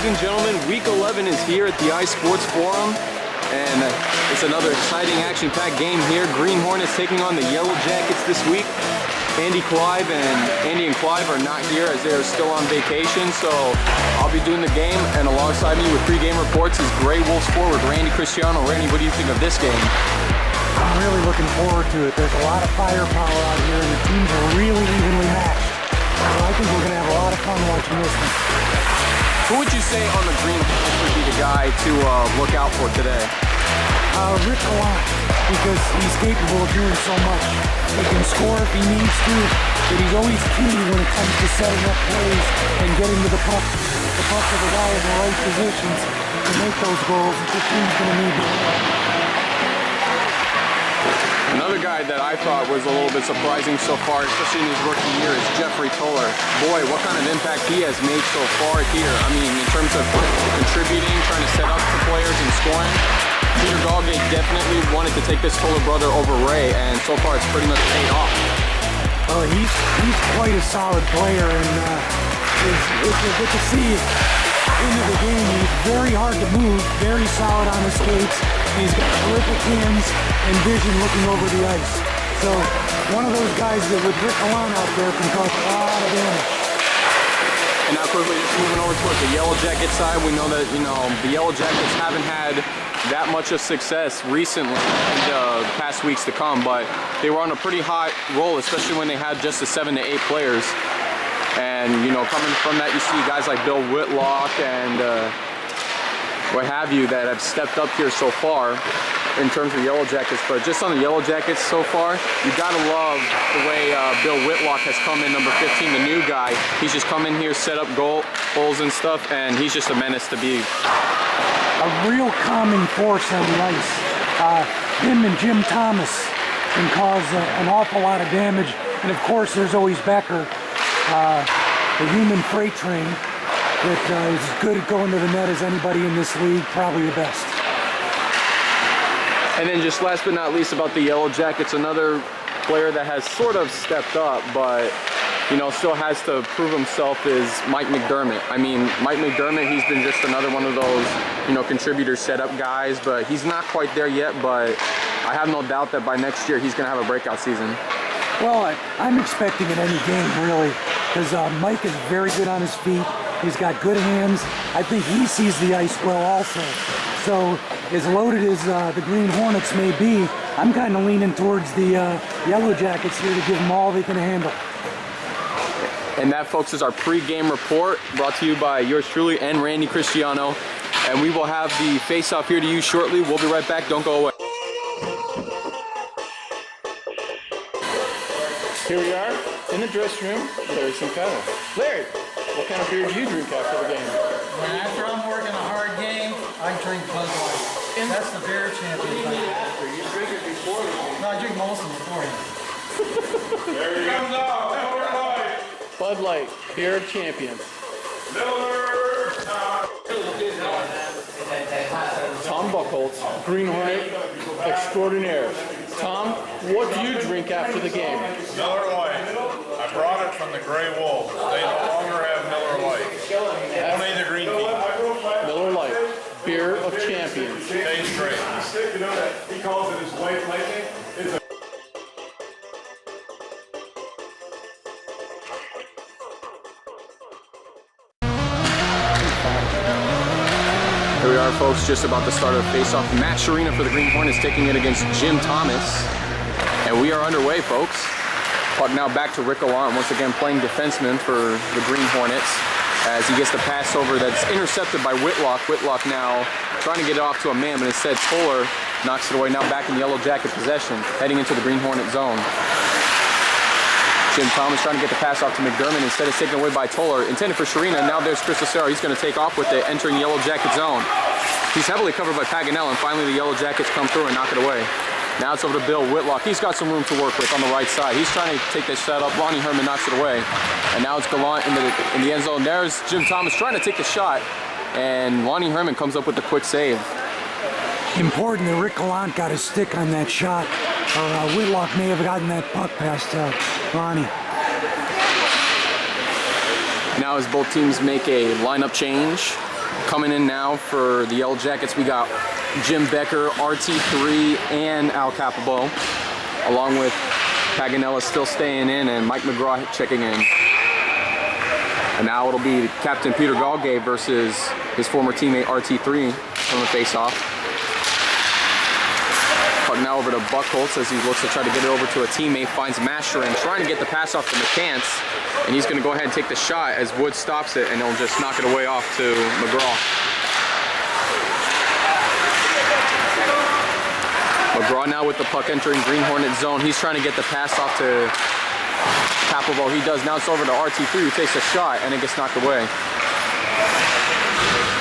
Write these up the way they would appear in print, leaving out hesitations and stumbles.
and gentlemen, week 11 is here at the iSports Forum, and it's another exciting action-packed game here. Green Hornets taking on the Yellow Jackets this week. Andy and Clive are not here as they are still on vacation, so I'll be doing the game, and alongside me with pre-game reports is Grey Wolves forward Randy Cristiano. Randy, what do you think of this game? I'm really looking forward to it. There's a lot of firepower out here, and the teams are really evenly matched. So I think we're going to have a lot of fun watching this one. Who would you say on the Green Hornets would be the guy to look out for today? Rick Gallant, because he's capable of doing so much. He can score if he needs to, but he's always key when it comes to setting up plays and getting to the puck to the guy in the right positions to make those goals. The team's going to need to win. Another guy that I thought was a little bit surprising so far, especially in his rookie year, is Jeffrey Toller. Boy, what kind of impact he has made so far here. I mean, in terms of contributing, trying to set up for players and scoring. Peter Galgate definitely wanted to take this Toller brother over Ray, and so far it's pretty much paid off. Well, he's quite a solid player, and it's good to see into the game. He's very hard to move, very solid on his skates. He's got terrific hands and vision looking over the ice. So one of those guys that with Rick Gallant out there can cause a lot of damage. And now quickly just moving over towards the Yellow Jacket side, we know that, the Yellow Jackets haven't had that much of success recently in the past weeks to come, but they were on a pretty hot roll, especially when they had just the 7 to 8 players. And, coming from that, you see guys like Bill Whitlock and what have you that have stepped up here so far in terms of Yellow Jackets. But just on the Yellow Jackets so far, you gotta love the way Bill Whitlock has come in, number 15, the new guy. He's just come in here, set up goals and stuff, and he's just a menace to be. A real calming force on the ice. Him and Jim Thomas can cause an awful lot of damage. And of course, there's always Becker, the human freight train that is as good at going to the net as anybody in this league, probably the best. And then just last but not least about the Yellow Jackets, another player that has sort of stepped up, but still has to prove himself is Mike McDermott. I mean, Mike McDermott, he's been just another one of those, contributor setup guys, but he's not quite there yet, but I have no doubt that by next year he's gonna have a breakout season. Well, I'm expecting in any game, really, because Mike is very good on his feet. He's got good hands. I think he sees the ice well also. So as loaded as the Green Hornets may be, I'm kind of leaning towards the Yellow Jackets here to give them all they can handle. And that, folks, is our pre-game report brought to you by yours truly and Randy Cristiano. And we will have the face-off here to you shortly. We'll be right back. Don't go away. Here we are in the dressing room. Larry Sinclair. Larry, what kind of beer do you drink after the game? After I'm working a hard game, I drink Bud Light. That's the beer champion. Do you drink it before the game? No, I drink most of them beforehand. There he comes out. Miller Lite. Bud Light, beer of champions. Miller. Tom Buchholz, Green Hornet extraordinaire. Tom, what do you drink after the game? Miller Lite. I brought it from the Grey Wolves. They no longer have Miller Lite. Only the green tea. Miller Lite, beer of champions. Tastes great. He calls it his white lightning. Here we are, folks, just about to start our face-off. Matt Sharina for the Green Hornets taking it against Jim Thomas. And we are underway, folks. Puck now back to Rick Gallant, once again playing defenseman for the Green Hornets as he gets the pass over that's intercepted by Whitlock. Whitlock now trying to get it off to a man, but instead Toller knocks it away. Now back in Yellow Jacket possession, heading into the Green Hornet zone. Jim Thomas trying to get the pass off to McDermott. Instead, it's taken away by Toller. Intended for Sharina. Now there's Chris Lucero. He's going to take off with it, entering Yellow Jacket zone. He's heavily covered by Paganel, and finally the Yellow Jackets come through and knock it away. Now it's over to Bill Whitlock. He's got some room to work with on the right side. He's trying to take this set up. Lonnie Herman knocks it away. And now it's Gallant in the end zone. There's Jim Thomas trying to take the shot, and Lonnie Herman comes up with the quick save. Important that Rick Gallant got a stick on that shot, or Whitlock may have gotten that puck past Lonnie. Now as both teams make a lineup change, Coming in now for the Yellow Jackets, we got Jim Becker, RT3, and Al Capabo, along with Paganella still staying in and Mike McGraw checking in. And now it'll be Captain Peter Galgay versus his former teammate RT3 from the face-off. Puck now over to Buckholz as he looks to try to get it over to a teammate, finds Masherin trying to get the pass off to McCants, and he's going to go ahead and take the shot as Wood stops it, and he'll just knock it away off to McGraw. McGraw now with the puck entering Green Hornet zone. He's trying to get the pass off to Capabo. He does. Now it's over to RT3 who takes a shot, and it gets knocked away.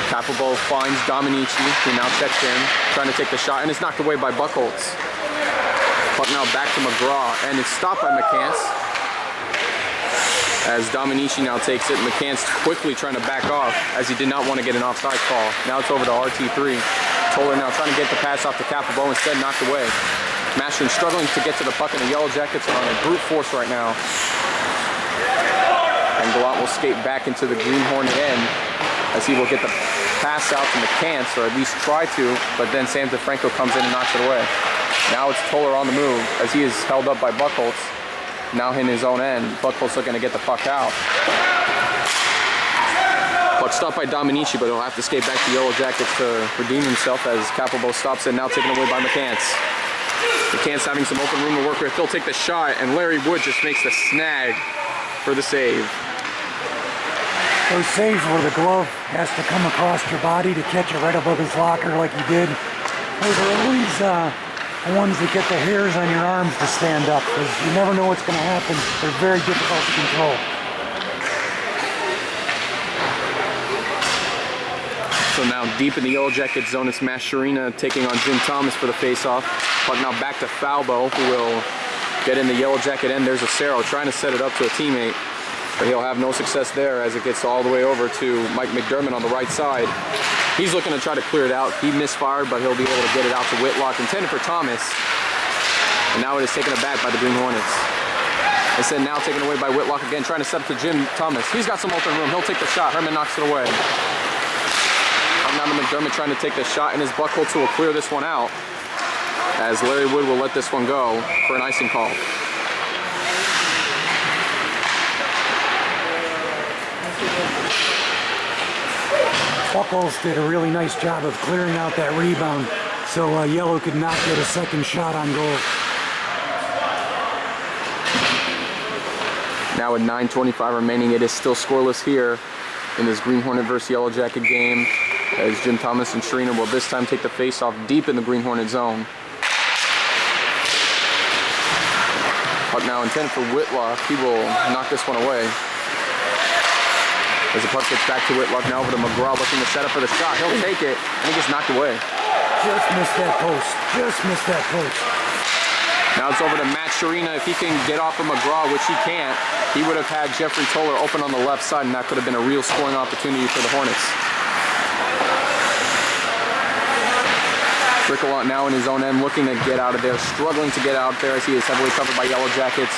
Capabo finds Dominici, who now checks in, trying to take the shot, and it's knocked away by Buckholz. Puck now back to McGraw, and it's stopped by McCants. As Dominici now takes it, McCants quickly trying to back off as he did not want to get an offside call. Now it's over to RT3. Toller now trying to get the pass off to Capabo, instead knocked away. Masherin struggling to get to the puck, and the Yellow Jackets are on a brute force right now. And Gallant will skate back into the Green Hornet end as he will get the pass out to McCants, or at least try to, but then Sam DeFranco comes in and knocks it away. Now it's Toller on the move as he is held up by Buckholz. Now in his own end, Buckholz looking to get the puck out. Puck stopped by Dominici, but he'll have to skate back to Yellow Jackets to redeem himself as Capabo stops it, now taken away by McCants. McCants having some open room to work with. He'll take the shot, and Larry Wood just makes the snag for the save. Those saves where the glove has to come across your body to catch it right above his locker like he did. Those are always the ones that get the hairs on your arms to stand up, because you never know what's going to happen. They're very difficult to control. So now deep in the Yellow Jacket zone, it's Mascherina taking on Jim Thomas for the face-off. Puck now back to Falbo, who will get in the Yellow Jacket end. There's Acero trying to set it up to a teammate, but he'll have no success there as it gets all the way over to Mike McDermott on the right side. He's looking to try to clear it out. He misfired, but he'll be able to get it out to Whitlock, intended for Thomas. And now it is taken aback by the Green Hornets. Instead now taken away by Whitlock again, trying to set up to Jim Thomas. He's got some open room. He'll take the shot. Herman knocks it away. Now to McDermott trying to take the shot, and his Buckholz will clear this one out as Larry Wood will let this one go for an icing call. Buckholz did a really nice job of clearing out that rebound, so Yellow could not get a second shot on goal. Now with 9:25 remaining, it is still scoreless here in this Green Hornet versus Yellow Jacket game, as Jim Thomas and Shrina will this time take the face-off deep in the Green Hornet zone. Puck now intended for Whitlock. He will knock this one away. As the puck gets back to Whitlock, now over to McGraw looking to set up for the shot. He'll take it, and he gets knocked away. Just missed that post. Just missed that post. Now it's over to Matt Sharina. If he can get off of McGraw, which he can't, he would have had Jeffrey Toller open on the left side, and that could have been a real scoring opportunity for the Hornets. Rickelant now in his own end, looking to get out of there, struggling to get out there as he is heavily covered by Yellow Jackets.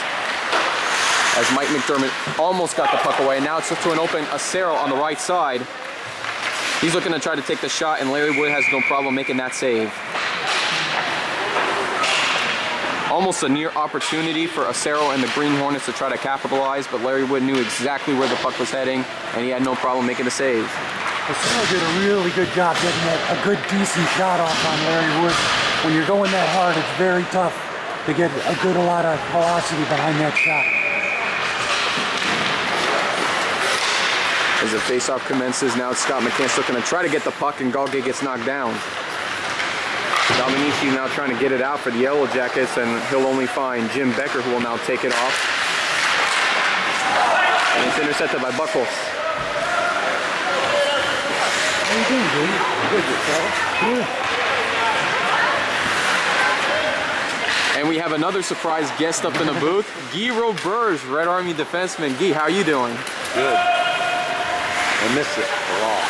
As Mike McDermott almost got the puck away. Now it's to an open Acero on the right side. He's looking to try to take the shot, and Larry Wood has no problem making that save. Almost a near opportunity for Acero and the Green Hornets to try to capitalize, but Larry Wood knew exactly where the puck was heading, and he had no problem making the save. Acero did a really good job getting a good, decent shot off on Larry Wood. When you're going that hard, it's very tough to get a lot of velocity behind that shot. As the faceoff commences, now it's Scott McCants looking to try to get the puck, and Galgay gets knocked down. Dominici now trying to get it out for the Yellow Jackets, and he'll only find Jim Becker, who will now take it off. And it's intercepted by Buckholz. How you doing, dude? Good, yourself? Yeah. And we have another surprise guest up in the booth, Guy Roberge, Red Army defenseman. Guy, how are you doing? Good. I miss it a lot.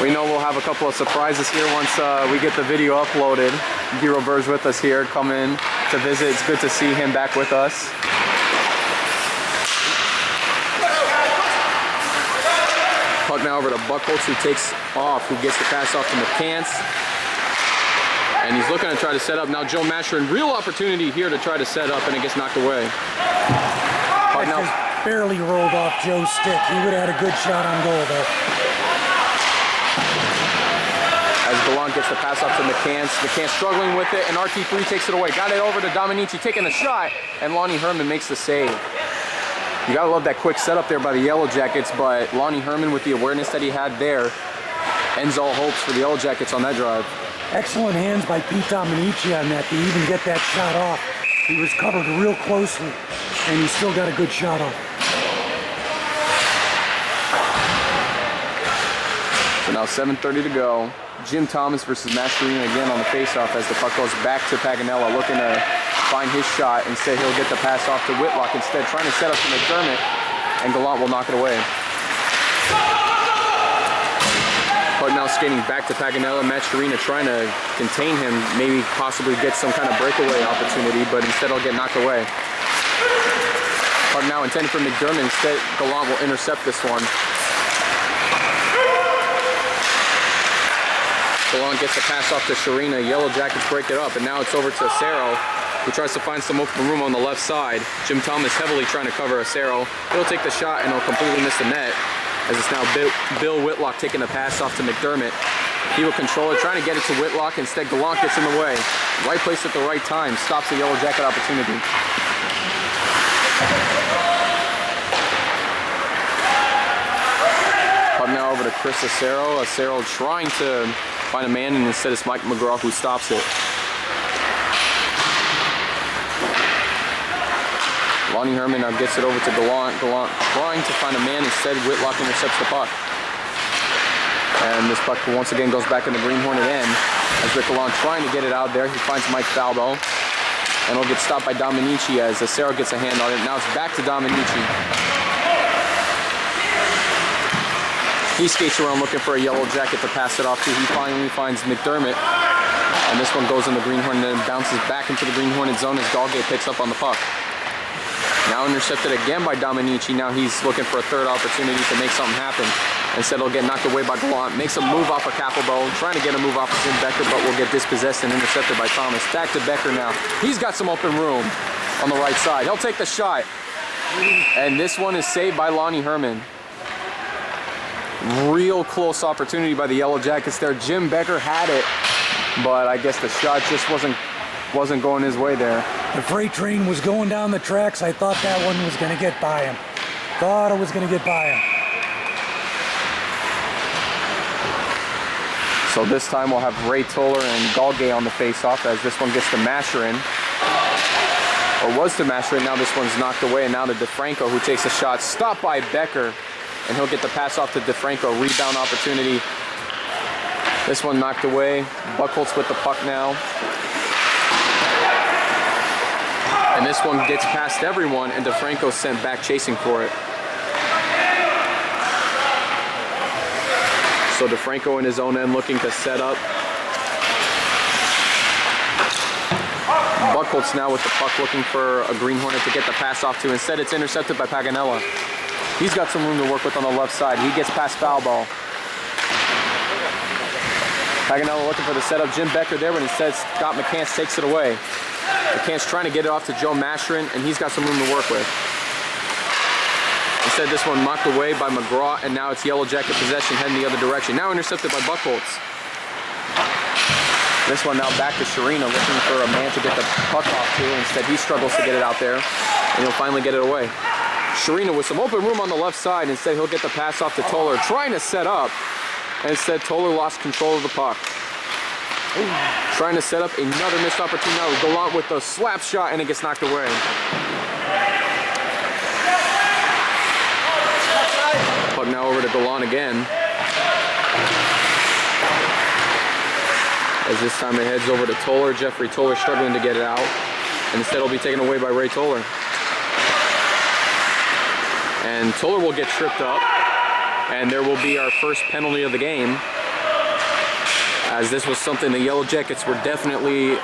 We know we'll have a couple of surprises here once we get the video uploaded. Guy Roberge with us here, coming to visit. It's good to see him back with us. Puck now over to Buckholz, who takes off, who gets the pass off to McCants. And he's looking to try to set up. Now Joe Masherin, real opportunity here to try to set up, and it gets knocked away. That just barely rolled off Joe's stick. He would have had a good shot on goal there. As Gallant gets the pass off to McCants. McCants struggling with it, and RT3 takes it away. Got it over to Dominici, taking a shot, and Lonnie Herman makes the save. You gotta love that quick setup there by the Yellow Jackets, but Lonnie Herman, with the awareness that he had there, ends all hopes for the Yellow Jackets on that drive. Excellent hands by Pete Dominici on that to even get that shot off. He was covered real closely, and he still got a good shot off. So now 7:30 to go. Jim Thomas versus Mascherino again on the faceoff as the puck goes back to Paganella, looking to find his shot. Instead, he'll get the pass off to Whitlock. Instead, trying to set up to McDermott, and Gallant will knock it away. Puck now skating back to Paganella. Mascherino trying to contain him, maybe possibly get some kind of breakaway opportunity, but instead he'll get knocked away. Puck now intended for McDermott. Instead, Gallant will intercept this one. Gallant gets the pass off to Sharina. Yellow Jackets break it up, and now it's over to Acero, who tries to find some open room on the left side. Jim Thomas heavily trying to cover Acero. He'll take the shot, and he'll completely miss the net, as it's now Bill Whitlock taking the pass off to McDermott. He will control it, trying to get it to Whitlock. Instead, Gallant gets in the way. Right place at the right time, stops the Yellow Jacket opportunity. Puck now over to Chris Acero. Acero trying to find a man, and instead it's Mike McGraw who stops it. Lonnie Herman now gets it over to Gallant. Gallant trying to find a man. Instead, Whitlock intercepts the puck. And this puck once again goes back in the Green Hornet end. As Rick Gallant trying to get it out there, he finds Mike Falbo. And it'll get stopped by Dominici as Acero gets a hand on it. Now it's back to Dominici. He skates around looking for a Yellow Jacket to pass it off to. He finally finds McDermott. And this one goes in the Green Hornet and bounces back into the Green Hornet zone as Galgay picks up on the puck. Now intercepted again by Dominici. Now he's looking for a third opportunity to make something happen. Instead, he'll get knocked away by Gallant. Makes a move off of Capelbo, trying to get a move off of Jim Becker, but will get dispossessed and intercepted by Thomas. Back to Becker now. He's got some open room on the right side. He'll take the shot. And this one is saved by Lonnie Herman. Real close opportunity by the Yellow Jackets there. Jim Becker had it, but I guess the shot just wasn't going his way there. The freight train was going down the tracks. I thought that one was going to get by him. Thought it was going to get by him. So this time we'll have Ray Toller and Galgay on the face-off as this one gets to Masherin. Or was to Masherin. Now this one's knocked away, and now to DeFranco, who takes a shot. Stopped by Becker, and he'll get the pass off to DeFranco. Rebound opportunity. This one knocked away. Buckholz with the puck now. And this one gets past everyone, and DeFranco sent back chasing for it. So DeFranco in his own end looking to set up. Buckholz now with the puck looking for a Green Hornet to get the pass off to. Instead, it's intercepted by Paganella. He's got some room to work with on the left side. He gets past foul ball. Paganella looking for the setup. Jim Becker there, but instead Scott McCants takes it away. McCants trying to get it off to Joe Masherin, and he's got some room to work with. Instead, this one knocked away by McGraw, and now it's Yellow Jacket possession heading the other direction. Now intercepted by Buckholz. This one now back to Sharina, looking for a man to get the puck off to. Instead, he struggles to get it out there, and he'll finally get it away. Sharina with some open room on the left side. Instead, he'll get the pass off to Toller, trying to set up. And instead, Toller lost control of the puck. Trying to set up another missed opportunity now. Gallant with the slap shot, and it gets knocked away. Puck now over to Gallant again. As this time it heads over to Toller. Jeffrey Toller struggling to get it out. And instead it'll be taken away by Ray Toller. And Toller will get tripped up. And there will be our first penalty of the game. As this was something the Yellow Jackets were definitely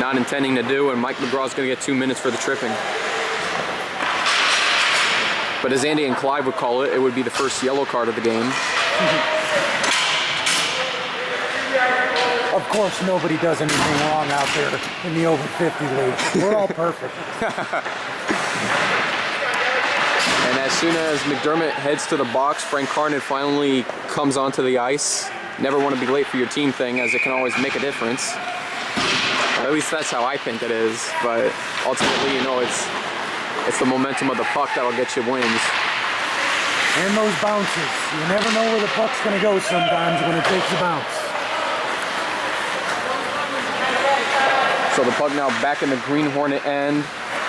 not intending to do. And Mike McGraw is going to get 2 minutes for the tripping. But as Andy and Clive would call it, it would be the first yellow card of the game. Of course, nobody does anything wrong out there in the over 50 league. We're all perfect. And as soon as McDermott heads to the box, Frank Harnett finally comes onto the ice. Never want to be late for your team thing, as it can always make a difference. At least that's how I think it is. But ultimately, you know, it's the momentum of the puck that'll get you wins. And those bounces. You never know where the puck's going to go sometimes when it takes a bounce. So the puck now back in the Green Hornet end.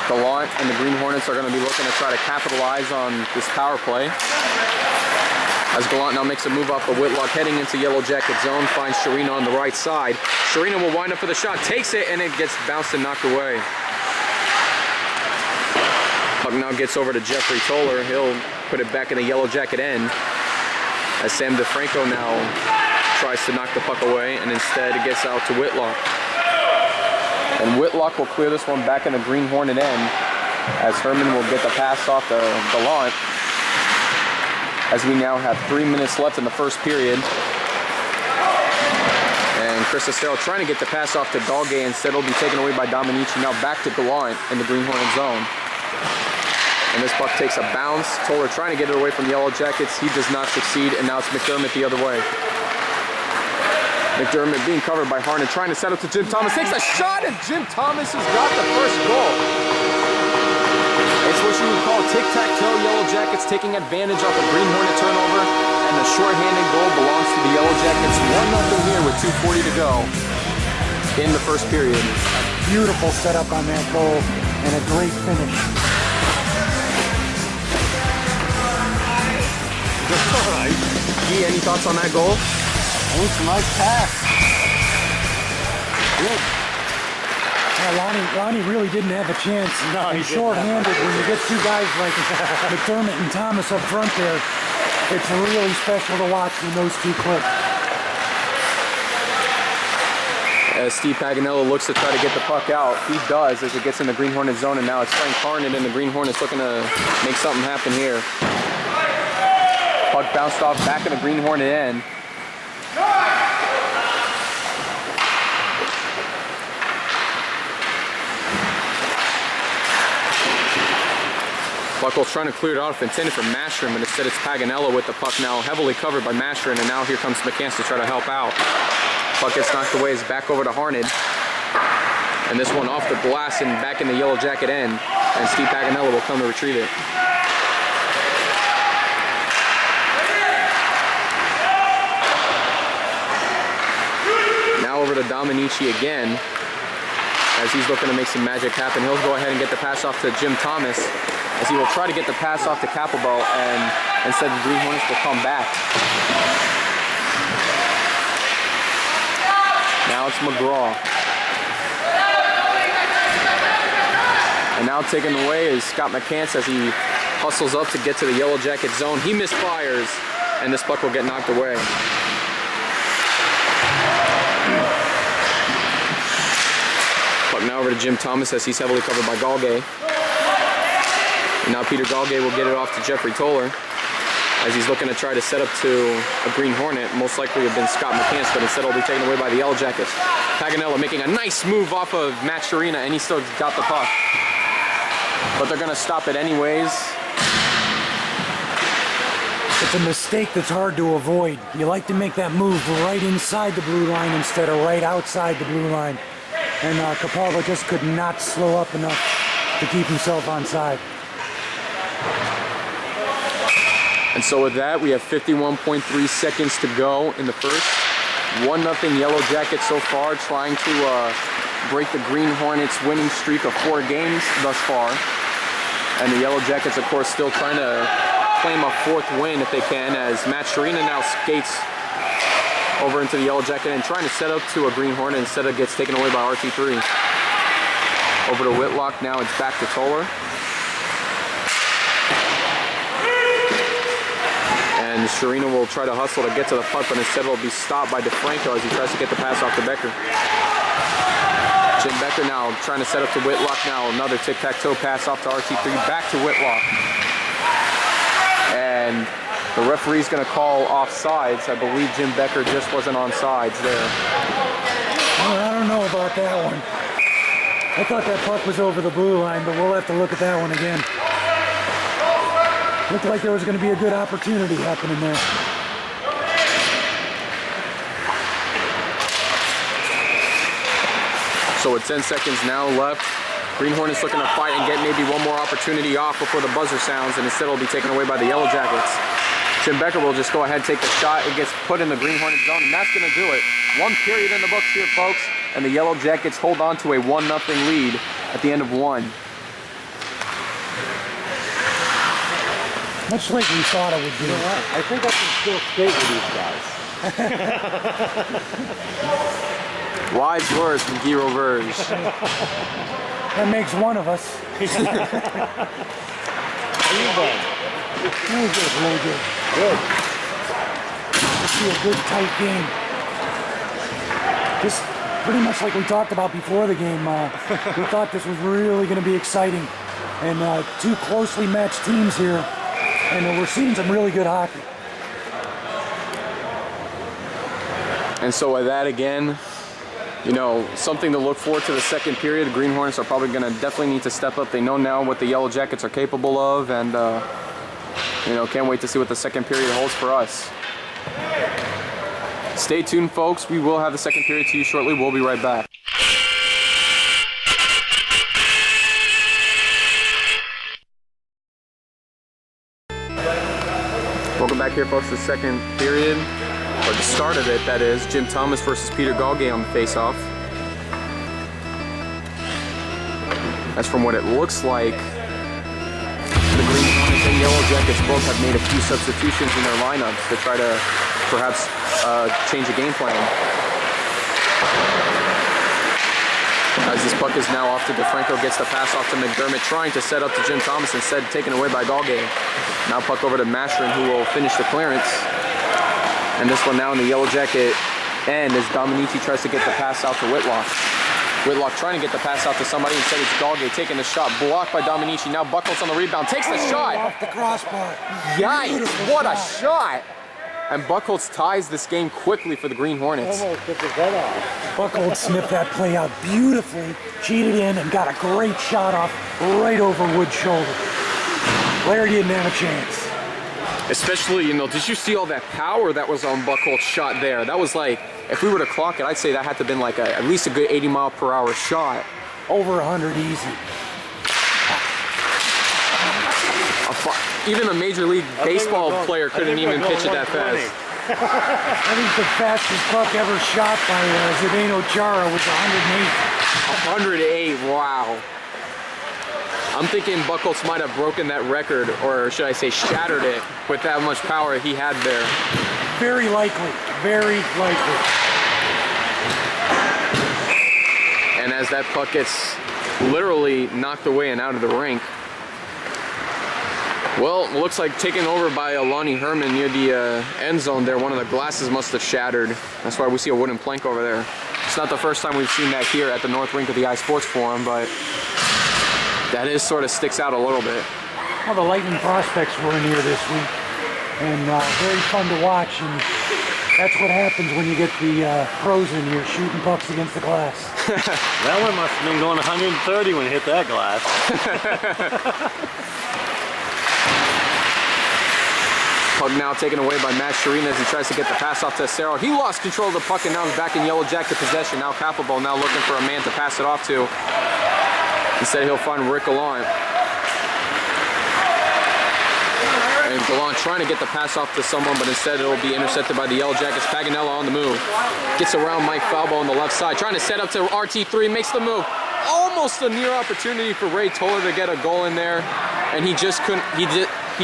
Gallant and the Green Hornets are going to be looking to try to capitalize on this power play. As Gallant now makes a move off of Whitlock, heading into Yellow Jacket zone, finds Sharina on the right side. Sharina will wind up for the shot, takes it, and it gets bounced and knocked away. Puck now gets over to Jeffrey Toller. He'll put it back in the Yellow Jacket end. As Sam DeFranco now tries to knock the puck away, and instead it gets out to Whitlock. And Whitlock will clear this one back in the Green Hornet end, as Herman will get the pass off to Gallant. As we now have 3 minutes left in the first period. And Chris Estelle trying to get the pass off to Dalgay, instead it'll be taken away by Dominici. Now back to Gallant in the Green Hornet zone. And this puck takes a bounce. Toller trying to get it away from the Yellow Jackets. He does not succeed, and now it's McDermott the other way. McDermott being covered by Harnett, trying to set up to Jim Thomas. Takes a shot, and Jim Thomas has got the first goal. It's what you would call tic-tac-toe. Yellow Jackets taking advantage off a Green Hornet turnover, and the short-handed goal belongs to the Yellow Jackets. 1-0 here with 2:40 to go in the first period. Beautiful setup on that goal, and a great finish. Guy, any thoughts on that goal? It's a nice pass. Good. Yeah, Ronnie really didn't have a chance. No, he He's didn't short-handed. When you get two guys like McDermott and Thomas up front there, it's really special to watch when those two click. As Steve Paganello looks to try to get the puck out, he does as it gets in the Green Hornet zone, and now it's Frank Harnett and the Green Hornets looking to make something happen here. Puck bounced off back in the Green Hornet end. Buckle's trying to clear it off, intended for Mashrin, but instead it's Paganello with the puck now heavily covered by Mashrin, and now here comes McCants to try to help out. Puck gets knocked away, it's back over to Harnett. And this one off the glass and back in the Yellow Jacket end, and Steve Paganello will come to retrieve it. Now over to Dominici again, as he's looking to make some magic happen. He'll go ahead and get the pass off to Jim Thomas, as he will try to get the pass off to Capelbo, and instead the Green Hornets will come back. Now it's McGraw. And now taken away is Scott McCants as he hustles up to get to the Yellow Jacket zone. He misfires, and this puck will get knocked away. Puck now over to Jim Thomas as he's heavily covered by Galgay. And now Peter Galgay will get it off to Jeffrey Toller as he's looking to try to set up to a Green Hornet. Most likely have been Scott McCants, but instead it'll be taken away by the Yellow Jackets. Paganello making a nice move off of Matt Sharina, and he still got the puck. But they're going to stop it anyways. It's a mistake that's hard to avoid. You like to make that move right inside the blue line instead of right outside the blue line. And Capalvo just could not slow up enough to keep himself onside. And so with that, we have 51.3 seconds to go in the first. 1-0 Yellow Jackets so far, trying to break the Green Hornets winning streak of 4 games thus far. And the Yellow Jackets, of course, still trying to claim a 4th win if they can, as Matt Sharina now skates over into the Yellow Jacket and trying to set up to a Green Hornet, instead it gets taken away by RT3. Over to Whitlock, now it's back to Toller. And Sharina will try to hustle to get to the puck, but instead will be stopped by DeFranco as he tries to get the pass off to Becker. Jim Becker now trying to set up to Whitlock. Now another tic-tac-toe pass off to RT3, back to Whitlock. And The referee's going to call offsides. I believe Jim Becker just wasn't on sides there. Well, I don't know about that one. I thought that puck was over the blue line, but we'll have to look at that one again. Looked like there was going to be a good opportunity happening there. So with 10 seconds now left, Green Hornets looking to fight and get maybe one more opportunity off before the buzzer sounds, and instead it'll be taken away by the Yellow Jackets. Jim Becker will just go ahead and take the shot. It gets put in the Green Hornet zone, and that's going to do it. 1 period in the books here, folks, and the Yellow Jackets hold on to a 1-0 lead at the end of 1. Much like we thought it would be. You know what? I think I can still skate with these guys. Wise words from Guy Rovers. That makes one of us. How you been? Really good, really good. Good. This will be a good, tight game. Just pretty much like we talked about before the game. We thought this was really going to be exciting. And two closely matched teams here. And we're seeing some really good hockey. And so with that again, you know, something to look forward to the second period. The Green Hornets are probably going to definitely need to step up. They know now what the Yellow Jackets are capable of, and you know, can't wait to see what the second period holds for us. Stay tuned, folks. We will have the second period to you shortly. We'll be right back. Welcome back here, folks, to the second period. Or the start of it, that is. Jim Thomas versus Peter Galgay on the face-off. That's from what it looks like. The Green Hornets and Yellow Jackets both have made a few substitutions in their lineups to try to perhaps change the game plan. As this puck is now off to DeFranco, gets the pass off to McDermott, trying to set up to Jim Thomas, instead taken away by Galgay. Now puck over to Mashrin, who will finish the clearance. And this one now in the Yellow Jacket end as Dominici tries to get the pass out to Whitlock. Whitlock trying to get the pass out to somebody, instead it's Galgay taking the shot, blocked by Dominici. Now Buckholz on the rebound, takes the shot. Off the crossbar. Yikes, what a shot. And Buckholz ties this game quickly for the Green Hornets. Almost took his head off. Buckholz sniffed that play out beautifully, cheated in, and got a great shot off right over Wood's shoulder. Larry didn't have a chance. Especially, you know, did you see all that power that was on Buckholz's shot there? That was like, if we were to clock it, I'd say that had to have been like at least a good 80-mile-per-hour shot. Over 100 easy. Even a Major League Baseball player couldn't even pitch it that fast. I think the fastest puck ever shot by Zdeno Chara was 108. 108, wow. I'm thinking Buckholz might have broken that record, or should I say shattered it, with that much power he had there. Very likely, very likely. And as that puck gets literally knocked away and out of the rink, well, it looks like taken over by Lonnie Herman near the end zone there. One of the glasses must have shattered. That's why we see a wooden plank over there. It's not the first time we've seen that here at the North Rink of the iSports Forum, but that is sort of sticks out a little bit. Well, the Lightning prospects were in here this week, and very fun to watch, and that's what happens when you get the pros in here shooting pucks against the glass. That one must have been going 130 when it hit that glass. Puck now taken away by Matt Sharina as he tries to get the pass off to Acero. He lost control of the puck and now he's back in Yellow Jacket possession. Now Capable now looking for a man to pass it off to. Instead he'll find Rick Gallant. And Gallant trying to get the pass off to someone, but instead it'll be intercepted by the Yellow Jackets. Paganella on the move. Gets around Mike Falbo on the left side. Trying to set up to RT3, makes the move. Almost a near opportunity for Ray Toller to get a goal in there. And he just couldn't, he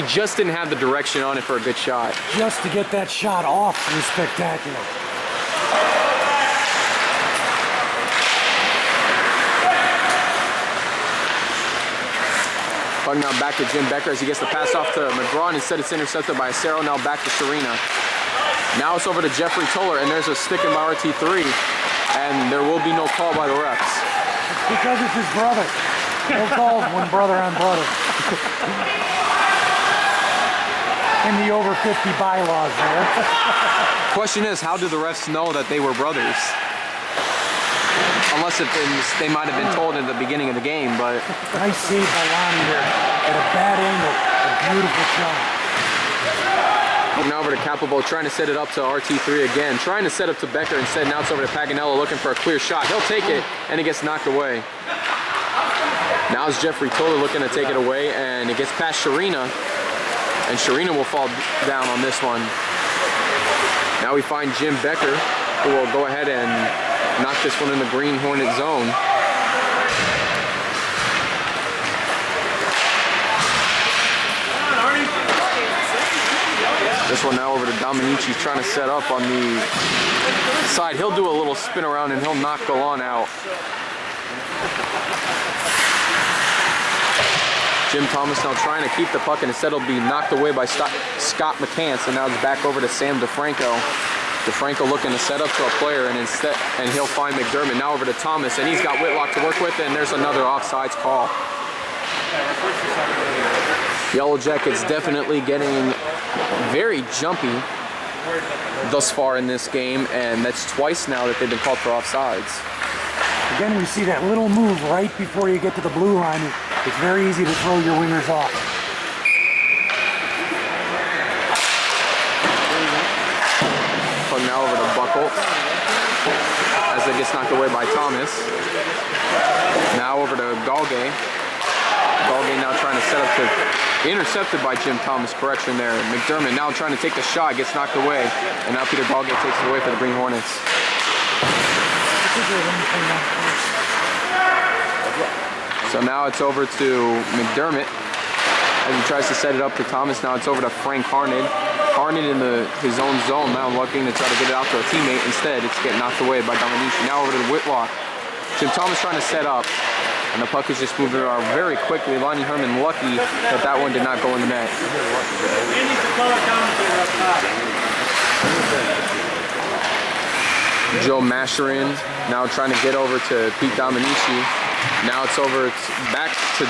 just didn't have the direction on it for a good shot. Just to get that shot off was spectacular. Puck now back to Jim Becker as he gets the pass off to McGraw. Instead it's intercepted by Acero. Now back to Sharina. Now it's over to Jeffrey Toller, and there's a stick in by RT3. And there will be no call by the refs. It's because it's his brother. No calls when brother on brother. in the over 50 bylaws there. Question is, how do the refs know that they were brothers? Unless they might have been told in the beginning of the game, but... Nice save by Lonnie there. At a bad angle. A beautiful shot. Now over to Capelbo, trying to set it up to RT3 again. Trying to set up to Becker instead. Now it's over to Paganella looking for a clear shot. He'll take it, and it gets knocked away. Now it's Jeffrey Toller looking to take it away, and it gets past Sharina. And Sharina will fall down on this one. Now we find Jim Becker, who will go ahead and knock this one in the Green Hornet zone. This one now over to Dominici, trying to set up on the side. He'll do a little spin around and he'll knock Galan out. Jim Thomas now trying to keep the puck, and instead it'll be knocked away by Scott McCants, and now it's back over to Sam DeFranco. DeFranco looking to set up to a player, and he'll find McDermott. Now over to Thomas, and he's got Whitlock to work with, and there's another offsides call. Yellow Jackets definitely getting very jumpy thus far in this game, and that's twice now that they've been called for offsides. Again, we see that little move right before you get to the blue line. It's very easy to throw your wingers off. Now over to Buckle as it gets knocked away by Thomas. Now over to Galgay. Galgay now trying to set up to, intercepted by Jim Thomas, correction there. McDermott now trying to take the shot, gets knocked away, and now Peter Galgay takes it away for the Green Hornets. So now it's over to McDermott as he tries to set it up to Thomas. Now it's over to Frank Harned. Harned in his own zone now, looking to try to get it out to a teammate. Instead, it's getting knocked away by Dominici. Now over to Whitlock. Jim Thomas trying to set up, and the puck is just moving around very quickly. Lonnie Herman lucky that one did not go in the net. Joe Masherin now trying to get over to Pete Dominici. Now it's over, back to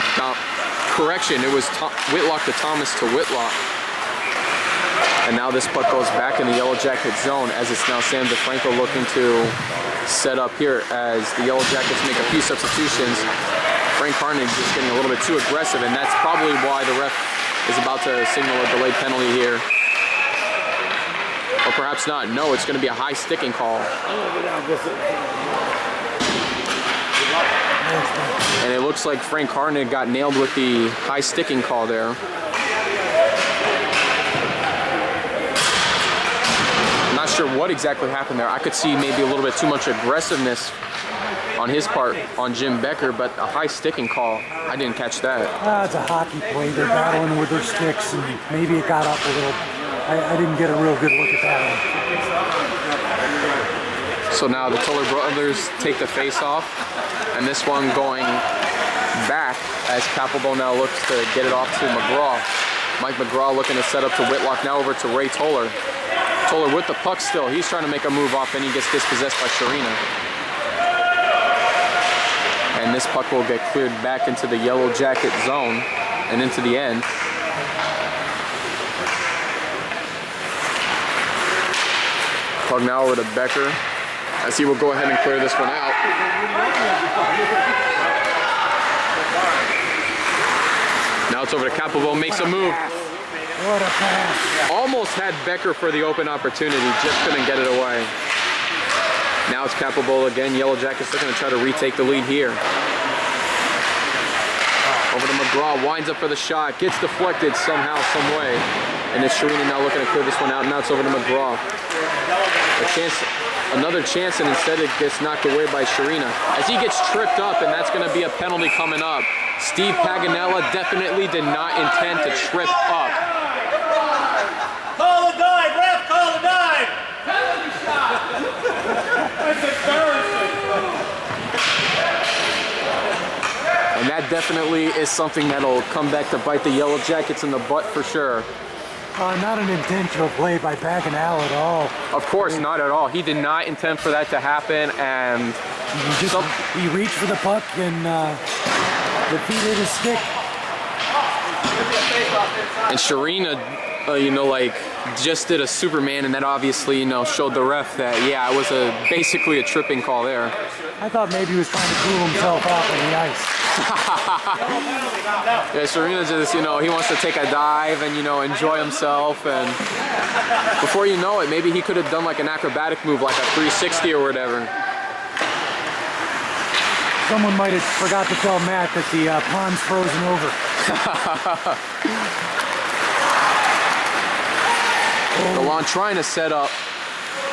correction. It was Whitlock to Thomas to Whitlock. And now this puck goes back in the Yellow Jacket zone, as it's now Sam DeFranco looking to set up here as the Yellow Jackets make a few substitutions. Frank Harnage just getting a little bit too aggressive, and that's probably why the ref is about to signal a delayed penalty here. Or perhaps not. No, it's going to be a high sticking call. And it looks like Frank Harnage got nailed with the high sticking call there. Not sure what exactly happened there. I could see maybe a little bit too much aggressiveness on his part on Jim Becker, but a high sticking call, I didn't catch that. It's a hockey play. They're battling with their sticks, and maybe it got up a little. I didn't get a real good look at that one. So now the Toller brothers take the face off, and this one going back as Capelbo now looks to get it off to McGraw. Mike McGraw looking to set up to Whitlock. Now over to Ray Toller. Toller with the puck still. He's trying to make a move off, and he gets dispossessed by Sharina. And this puck will get cleared back into the Yellow Jacket zone and into the end. Puck now over to Becker as he will go ahead and clear this one out. Now it's over to Capelbo, makes a move. What a pass. Almost had Becker for the open opportunity, just couldn't get it away. Now it's Capelbo again. Yellow Jackets looking to try to retake the lead here. Over to McGraw, winds up for the shot, gets deflected somehow, some way. And it's Sharina now looking to clear this one out. Now it's over to McGraw. Another chance, and instead it gets knocked away by Sharina. As he gets tripped up, and that's going to be a penalty coming up. Steve Paganella definitely did not intend to trip up. Call the dive, ref, call the dive! That's embarrassing. And that definitely is something that'll come back to bite the Yellow Jackets in the butt for sure. Not an intentional play by Paganella at all. Of course, not at all. He did not intend for that to happen, and He reached for the puck and defeated his stick. And Sharina, you know, like, just did a Superman, and that obviously, you know, showed the ref that, yeah, it was basically a tripping call there. I thought maybe he was trying to cool himself off on the ice. Yeah, Sharina just, you know, he wants to take a dive and, you know, enjoy himself, and before you know it, maybe he could have done like an acrobatic move, like a 360 or whatever. Someone might have forgot to tell Matt that the pond's frozen over. Gallant trying to set up,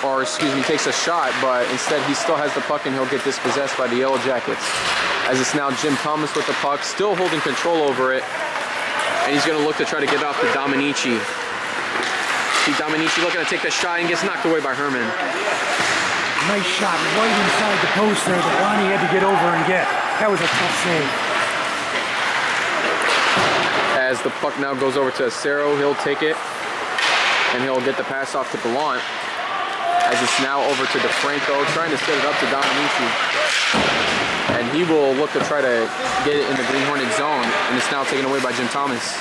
or excuse me, takes a shot, but instead he still has the puck and he'll get dispossessed by the Yellow Jackets. As it's now Jim Thomas with the puck, still holding control over it, and he's going to look to try to get it off to Dominici. See Dominici looking to take the shot and gets knocked away by Herman. Nice shot right inside the post there that Lonnie had to get over and get. That was a tough save. As the puck now goes over to Acero, he'll take it, and he'll get the pass off to Gallant. As it's now over to DeFranco, trying to set it up to Dominici. And he will look to try to get it in the Green Hornet zone, and it's now taken away by Jim Thomas.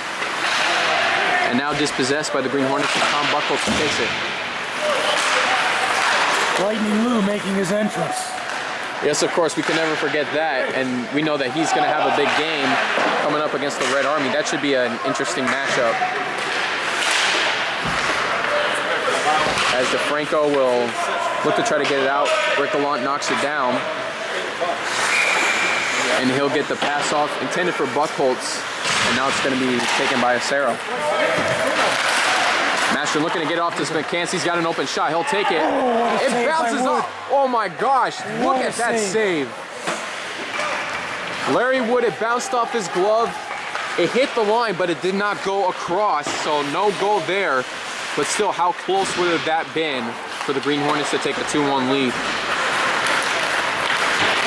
And now dispossessed by the Green Hornets, and Tom Buckholz takes it. Lightning Lou making his entrance. Yes, of course, we can never forget that, and we know that he's going to have a big game coming up against the Red Army. That should be an interesting matchup. As DeFranco will look to try to get it out, Rick Gallant knocks it down, and he'll get the pass off intended for Buckholz, and now it's going to be taken by Acero. Master looking to get it off to McCann. He's got an open shot. He'll take it. Oh, it bounces off. Oh my gosh. Look at that save. Larry Wood, it bounced off his glove. It hit the line, but it did not go across. So no goal there. But still, how close would have that been for the Green Hornets to take a 2-1 lead?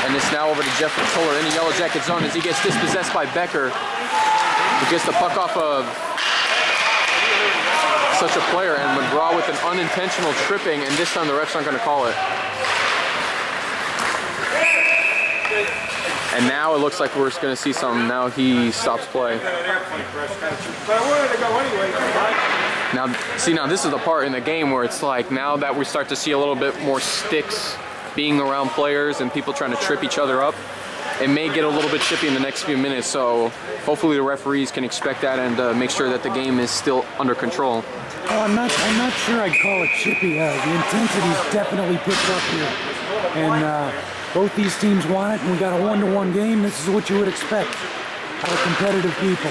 And it's now over to Jeffrey Toller in the Yellow Jacket zone as he gets dispossessed by Becker. He gets the puck off of such a player, and McGraw with an unintentional tripping, and this time the refs aren't going to call it. And now it looks like we're going to see some. Now he stops play. Now, see, now this is the part in the game where it's like, now that we start to see a little bit more sticks being around players and people trying to trip each other up, it may get a little bit chippy in the next few minutes. So hopefully the referees can expect that and make sure that the game is still under control. Oh, I'm not sure I'd call it chippy. The intensity's definitely picked up here. And both these teams want it, and we got a 1-to-1 game. This is what you would expect out of competitive people.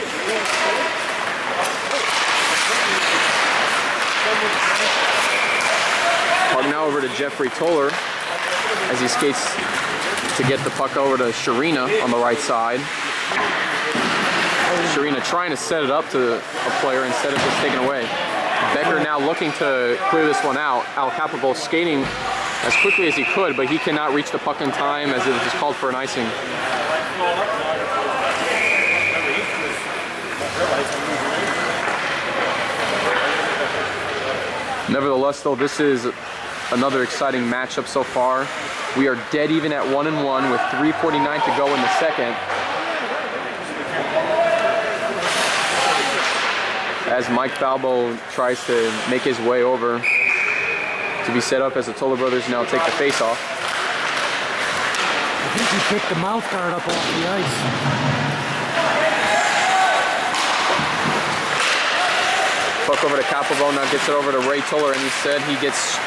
Puck now over to Jeffrey Toller as he skates to get the puck over to Sharina on the right side. Sharina trying to set it up to a player instead of just taking away. Becker now looking to clear this one out. Al Capable skating as quickly as he could, but he cannot reach the puck in time as it is called for an icing. Nevertheless, though, this is another exciting matchup so far. We are dead even at 1-1 with 3:49 to go in the second. As Mike Falbo tries to make his way over to be set up as the Toller brothers now take the face-off. I think he picked the mouth guard up off the ice. Puck over to Capelbo, now gets it over to Ray Toller, and he said he gets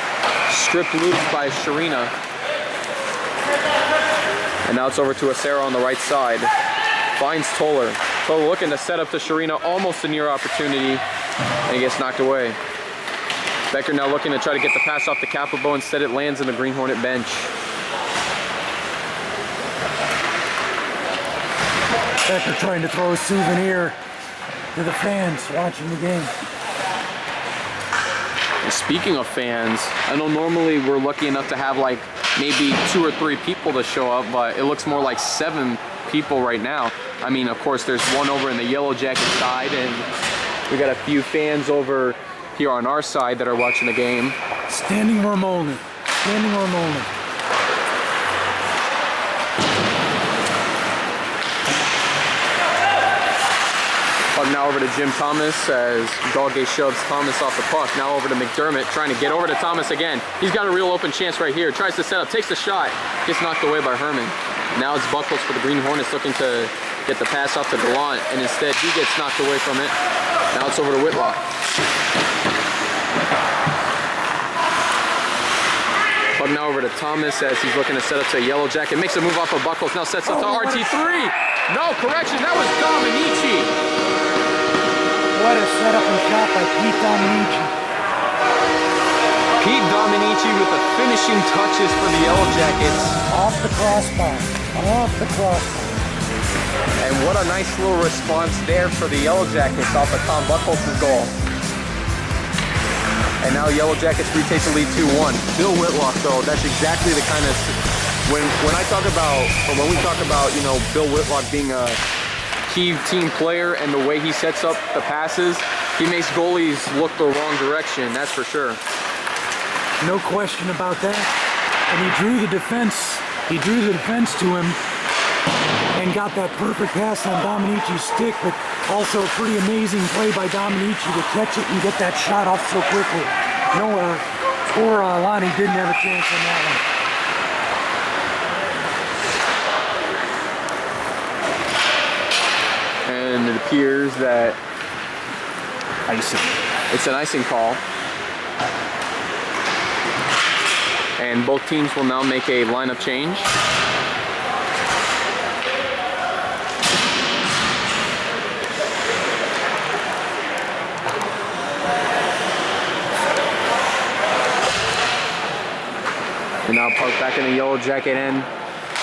stripped loose by Sharina. And now it's over to Acero on the right side. Finds Toller. Toller looking to set up to Sharina, almost a near opportunity, and he gets knocked away. Becker now looking to try to get the pass off to Capelbo. Instead it lands in the Green Hornet bench. Becker trying to throw a souvenir to the fans watching the game. And speaking of fans, I know normally we're lucky enough to have like maybe 2 or 3 people to show up, but it looks more like 7 people right now. I mean, of course, there's one over in the Yellow Jacket side, and we got a few fans over here on our side that are watching the game. Standing room only. Standing room only. Puck Puck now over to Jim Thomas as Galgay shoves Thomas off the puck. Now over to McDermott, trying to get over to Thomas again. He's got a real open chance right here. Tries to set up, takes the shot, gets knocked away by Herman. Now it's Buckles for the Green Hornets looking to get the pass off to Gallant, and instead he gets knocked away from it. Now it's over to Whitlock. Puck now over to Thomas as he's looking to set up to a Yellow Jacket. Makes a move off of Buckles, now sets up to RT3. No, correction, that was Dominici. What a setup and shot by Pete Dominici. Pete Dominici with the finishing touches for the Yellow Jackets. Off the crossbar. Off the crossbar. And what a nice little response there for the Yellow Jackets off of Tom Buckles' goal. And now Yellow Jackets retake the lead 2-1. Bill Whitlock, though, that's exactly the kind of when we talk about, you know, Bill Whitlock being a key team player and the way he sets up the passes, he makes goalies look the wrong direction, that's for sure. No question about that. And he drew the defense. He drew the defense to him and got that perfect pass on Dominici's stick, but also a pretty amazing play by Dominici to catch it and get that shot off so quickly. No, poor Lonnie didn't have a chance on that one. And it appears that Icing. it's an icing call. And both teams will now make a lineup change. And now Puck back in the Yellow Jacket end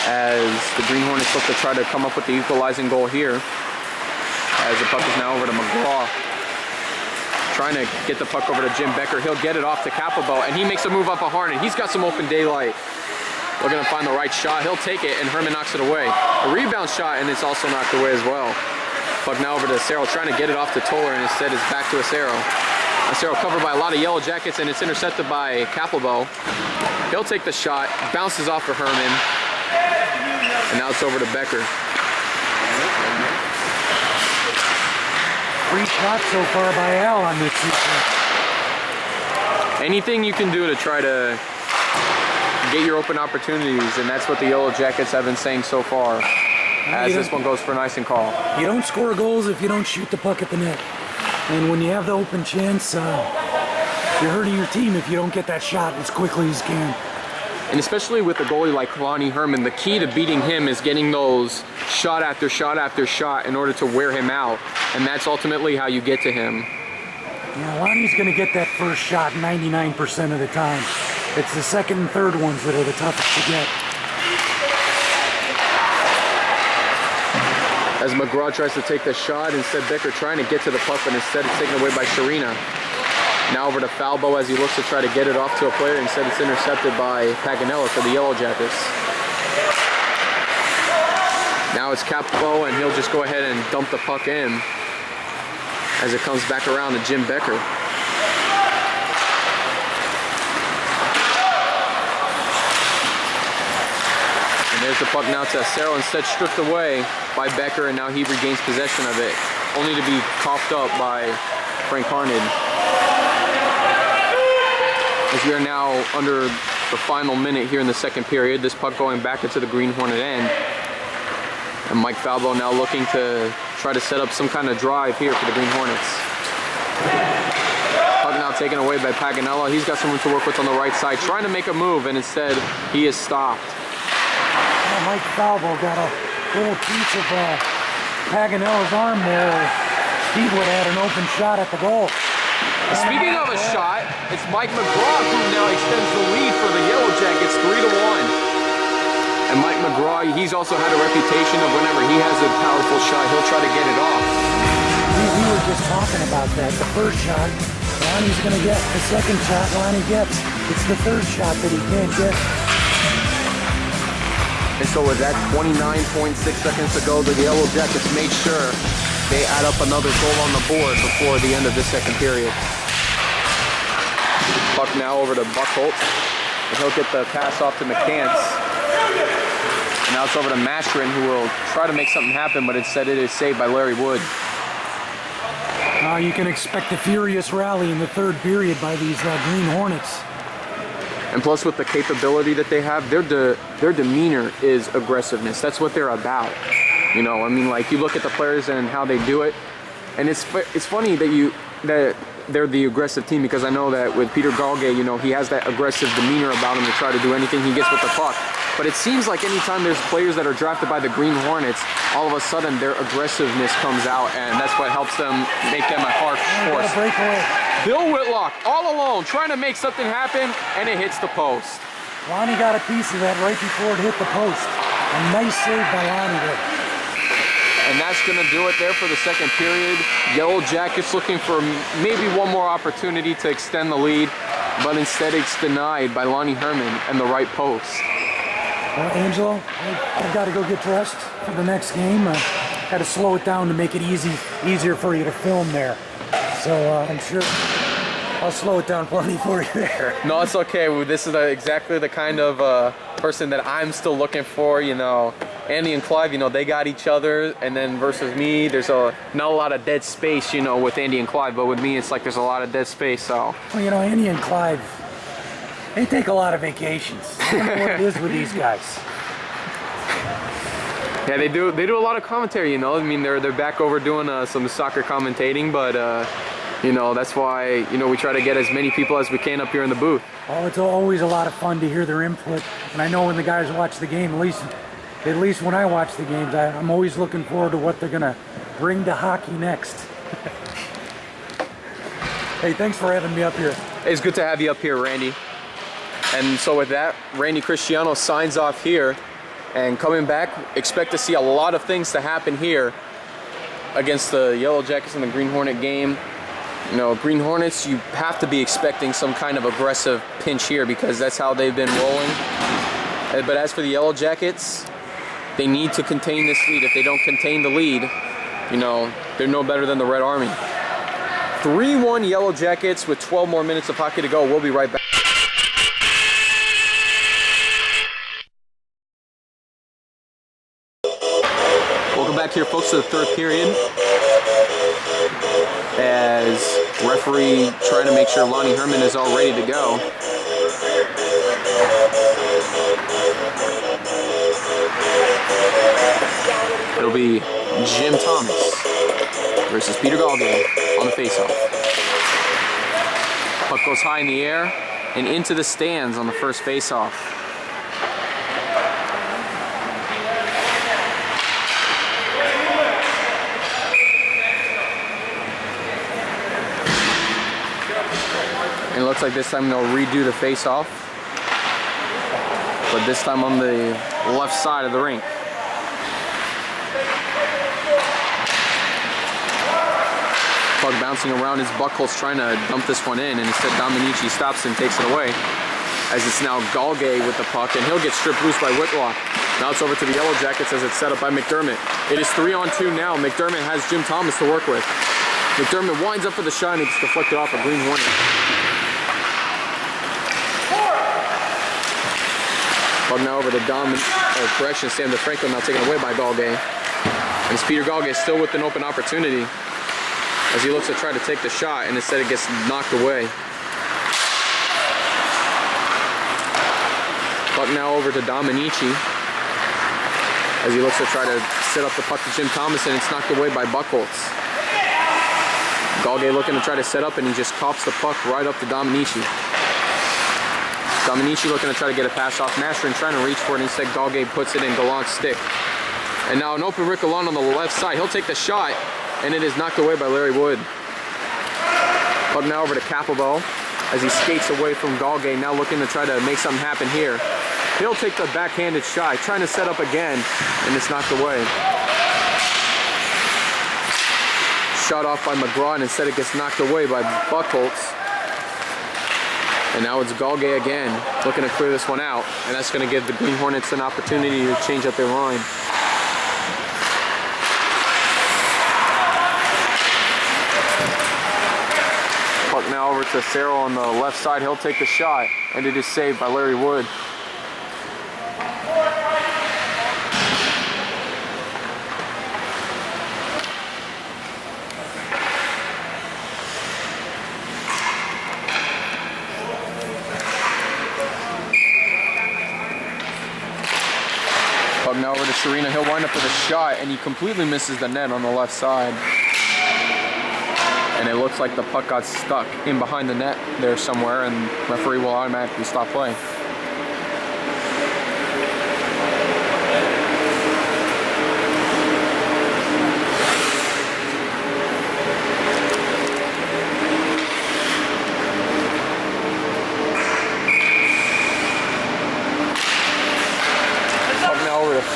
as the Green Hornets look to try to come up with the equalizing goal here. As the puck is now over to McGraw. Trying to get the puck over to Jim Becker. He'll get it off to Capelbo, and he makes a move off of Harnett. He's got some open daylight. Looking to find the right shot. He'll take it, and Herman knocks it away. A rebound shot, and it's also knocked away as well. Puck now over to Acero, trying to get it off to Toller, and instead it's back to Acero. Acero covered by a lot of Yellow Jackets, and it's intercepted by Capelbo. He'll take the shot, bounces off to Herman, and now it's over to Becker. 3 shots so far by Al on this season. Anything you can do to try to get your open opportunities, and that's what the Yellow Jackets have been saying so far, as this one goes for an icing call. You don't score goals if you don't shoot the puck at the net. And when you have the open chance, you're hurting your team if you don't get that shot as quickly as you can. And especially with a goalie like Lonnie Herman, the key to beating him is getting those shot after shot after shot in order to wear him out. And that's ultimately how you get to him. Yeah, Lonnie's going to get that first shot 99% of the time. It's the second and third ones that are the toughest to get. As McGraw tries to take the shot, instead Becker trying to get to the puck, but instead it's taken away by Sharina. Now over to Falbo as he looks to try to get it off to a player. Instead it's intercepted by Paganella for the Yellow Jackets. Now it's Capelbo, and he'll just go ahead and dump the puck in as it comes back around to Jim Becker. And there's the puck now to Acero, instead stripped away by Becker, and now he regains possession of it, only to be coughed up by Frank Harned. As we are now under the final minute here in the second period, this puck going back into the Green Hornet end. And Mike Falbo now looking to try to set up some kind of drive here for the Green Hornets. Puck now taken away by Paganella. He's got some room to work with on the right side, trying to make a move, and instead he is stopped. Well, Mike Falbo got a little piece of Paganella's arm there. Steve would have had an open shot at the goal. Speaking of a shot, it's Mike McGraw who now extends the lead for the Yellow Jackets 3-1. And Mike McGraw, he's also had a reputation of whenever he has a powerful shot, he'll try to get it off. We were just talking about that. The first shot, Lonnie's going to get. The second shot, Lonnie gets. It's the third shot that he can't get. And so with that 29.6 seconds to go, the Yellow Jackets made sure they add up another goal on the board before the end of this second period. Puck now over to Buckholt, and he'll get the pass off to McCants. And now it's over to Mashrin, who will try to make something happen, but instead it is saved by Larry Wood. You can expect a furious rally in the third period by these Green Hornets. And plus with the capability that they have, their demeanor is aggressiveness. That's what they're about. You know, I mean, like you look at the players and how they do it, and it's funny that they're the aggressive team, because I know that with Peter Galgay, you know, he has that aggressive demeanor about him to try to do anything he gets with the puck. But it seems like anytime there's players that are drafted by the Green Hornets, all of a sudden their aggressiveness comes out, and that's what helps them make them a hard force. Bill Whitlock, all alone, trying to make something happen, and it hits the post. Lonnie got a piece of that right before it hit the post. A nice save by Lonnie there. And that's going to do it there for the second period. Yellow Jackets looking for maybe one more opportunity to extend the lead, but instead it's denied by Lonnie Herman and the right post. Well, Angelo, I've got to go get dressed for the next game. Got to slow it down to make it easier for you to film there. So I'm sure I'll slow it down plenty for you there. No, it's okay. This is exactly the kind of person that I'm still looking for, you know. Andy and Clive, you know, they got each other, and then versus me, there's not a lot of dead space, you know, with Andy and Clive, but with me, it's like there's a lot of dead space, so. Well, you know, Andy and Clive, they take a lot of vacations. I don't know what it is with these guys. Yeah, they do a lot of commentary, you know. I mean, they're back over doing some soccer commentating, but you know, that's why, you know, we try to get as many people as we can up here in the booth. Oh, it's always a lot of fun to hear their input, and I know when the guys watch the game, at least when I watch the games, I'm always looking forward to what they're gonna bring to hockey next. Hey, thanks for having me up here. It's good to have you up here, Randy. And so with that, Randy Cristiano signs off here, and coming back, expect to see a lot of things to happen here against the Yellow Jackets in the Green Hornet game. You know, Green Hornets, you have to be expecting some kind of aggressive pinch here, because that's how they've been rolling. But as for the Yellow Jackets, they need to contain this lead. If they don't contain the lead, you know, they're no better than the Red Army. 3-1 Yellow Jackets with 12 more minutes of hockey to go. We'll be right back. Welcome back here, folks, to the third period. As referee trying to make sure Lonnie Herman is all ready to go. It'll be Jim Thomas versus Peter Galgay on the faceoff. Puck goes high in the air and into the stands on the first faceoff. And it looks like this time they'll redo the faceoff, but this time on the left side of the rink. Puck bouncing around his buckles, trying to dump this one in, and instead Dominici stops and takes it away. As it's now Galgay with the puck, and he'll get stripped loose by Whitlock. Now it's over to the Yellow Jackets as it's set up by McDermott. It is 3-on-2 now. McDermott has Jim Thomas to work with. McDermott winds up for the shot, and it's deflected off a Green Hornet. Puck now over to correction, Sam DeFranco now taken away by Galgay. And it's Peter Galgay still with an open opportunity as he looks to try to take the shot, and instead it gets knocked away. Puck now over to Dominici as he looks to try to set up the puck to Jim Thomas, and it's knocked away by Buchholz. Galgay looking to try to set up, and he just cops the puck right up to Dominici. Dominici looking to try to get a pass off Mastrin, trying to reach for it, and instead Galgay puts it in Gallant's stick. And now an open Rick Gallant on the left side. He'll take the shot, and it is knocked away by Larry Wood. Puck now over to Capelbo as he skates away from Galgay, now looking to try to make something happen here. He'll take the backhanded shot, trying to set up again, and it's knocked away. Shot off by McGraw, and instead it gets knocked away by Buchholz. And now it's Galgay again, looking to clear this one out, and that's going to give the Green Hornets an opportunity to change up their line. Puck now over to Cerro on the left side. He'll take the shot, and it is saved by Larry Wood. Sharina. He'll wind up with a shot, and he completely misses the net on the left side. And it looks like the puck got stuck in behind the net there somewhere, and referee will automatically stop play.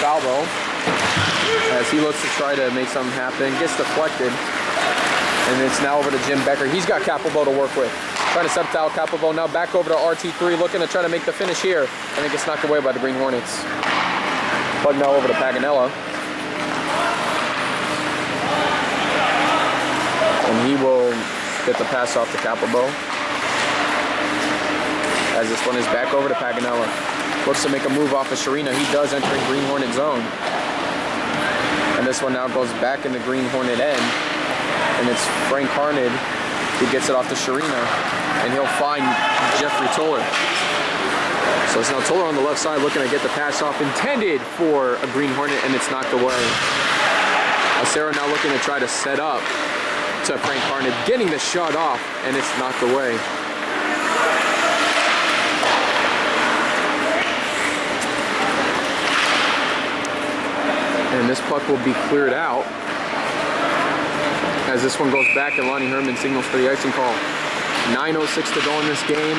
Falbo, as he looks to try to make something happen, gets deflected, and it's now over to Jim Becker. He's got Capelbo to work with. Trying to set out Capelbo, now back over to RT3, looking to try to make the finish here, and it gets knocked away by the Green Hornets. Plug now over to Paganella. And he will get the pass off to Capelbo. As this one is back over to Paganella. Looks to make a move off of Sharina. He does enter in Green Hornet zone. And this one now goes back in the Green Hornet end. And it's Frank Harned who gets it off to Sharina. And he'll find Jeffrey Toller. So it's now Toller on the left side looking to get the pass off intended for a Green Hornet, and it's knocked away. Acero now looking to try to set up to Frank Harned, getting the shot off, and it's knocked away. And this puck will be cleared out as this one goes back, and Lonnie Herman signals for the icing call. 9:06 to go in this game.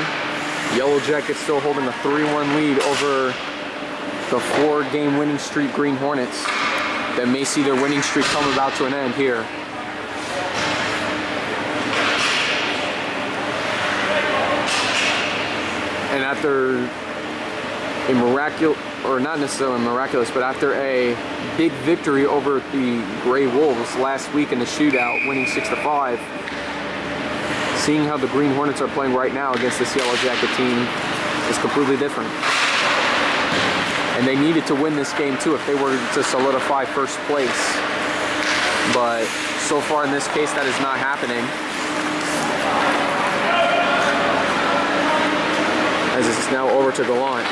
Yellow Jackets still holding a 3-1 lead over the 4-game winning streak Green Hornets that may see their winning streak come about to an end here. And after a miraculous, or not necessarily miraculous, but after a big victory over the Gray Wolves last week in the shootout, winning 6-5, seeing how the Green Hornets are playing right now against this Yellow Jacket team is completely different. And they needed to win this game too if they were to solidify first place. But so far in this case, that is not happening. As this is now over to Gallant.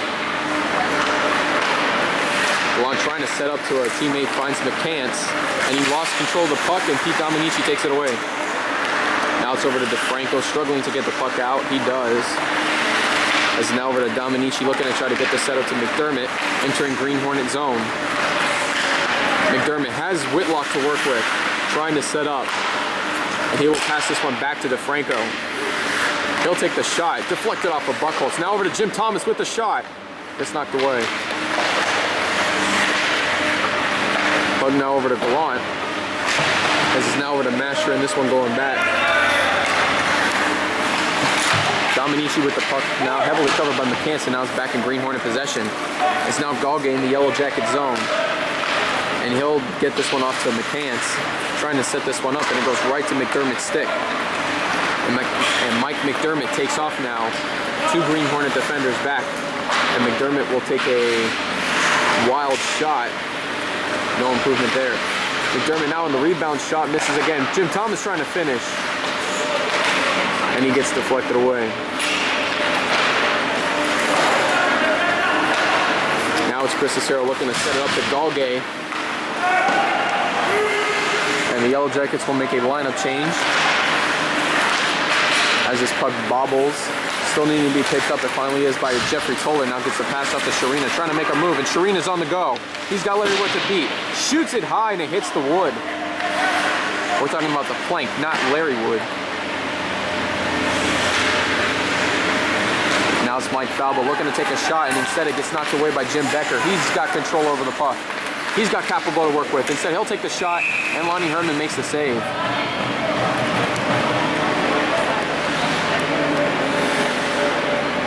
Gallant trying to set up to a teammate, finds McCants, and he lost control of the puck, and Pete Dominici takes it away. Now it's over to DeFranco, struggling to get the puck out. He does. As now over to Dominici, looking to try to get the setup to McDermott, entering Green Hornet zone. McDermott has Whitlock to work with, trying to set up. And he will pass this one back to DeFranco. He'll take the shot, deflected off of Buckholz. Now over to Jim Thomas with the shot. It's knocked away. Bug now over to Gallant. This is now over to Masher, and this one going back. Dominici with the puck now heavily covered by McCants, and now it's back in Green Hornet possession. It's now Galge in the Yellow Jacket zone. And he'll get this one off to McCants, trying to set this one up, and it goes right to McDermott's stick. And Mike McDermott takes off now. 2 Green Hornet defenders back. And McDermott will take a wild shot. No improvement there. McDermott now on the rebound shot, misses again. Jim Thomas trying to finish. And he gets deflected away. Now it's Chris Acero looking to set it up to Galge. And the Yellow Jackets will make a lineup change. As this puck bobbles, still needing to be picked up. It finally is by Jeffrey Toller. Now gets the pass up to Sharina, trying to make a move, and Sharina's on the go. He's got Larry Wood to beat. Shoots it high, and it hits the wood. We're talking about the flank, not Larry Wood. Now it's Mike Falbo looking to take a shot, and instead it gets knocked away by Jim Becker. He's got control over the puck. He's got Capelbo to work with. Instead, he'll take the shot, and Lonnie Herman makes the save.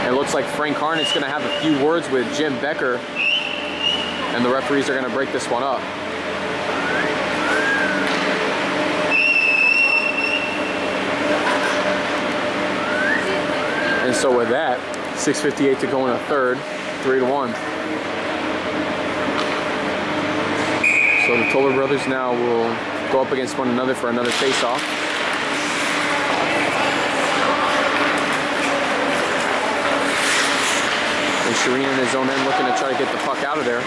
It looks like Frank Harnet's going to have a few words with Jim Becker, and the referees are going to break this one up. And so with that, 6:58 to go in the third, 3-1. So the Toller brothers now will go up against one another for another face-off. And Sharina in his own end looking to try to get the puck out of there.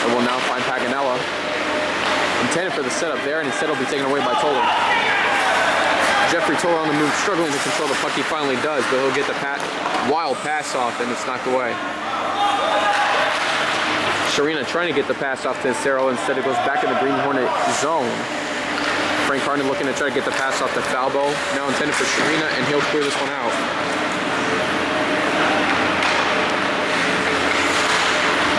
It will now find Paganella. Intended for the setup there, and instead will be taken away by Toller. Jeffrey Toller on the move, struggling to control the puck. He finally does, but he'll get the wild pass off, and it's knocked away. Sharina trying to get the pass off to Cero. Instead, it goes back in the Green Hornet zone. Frank Harden looking to try to get the pass off to Falbo. Now intended for Sharina, and he'll clear this one out.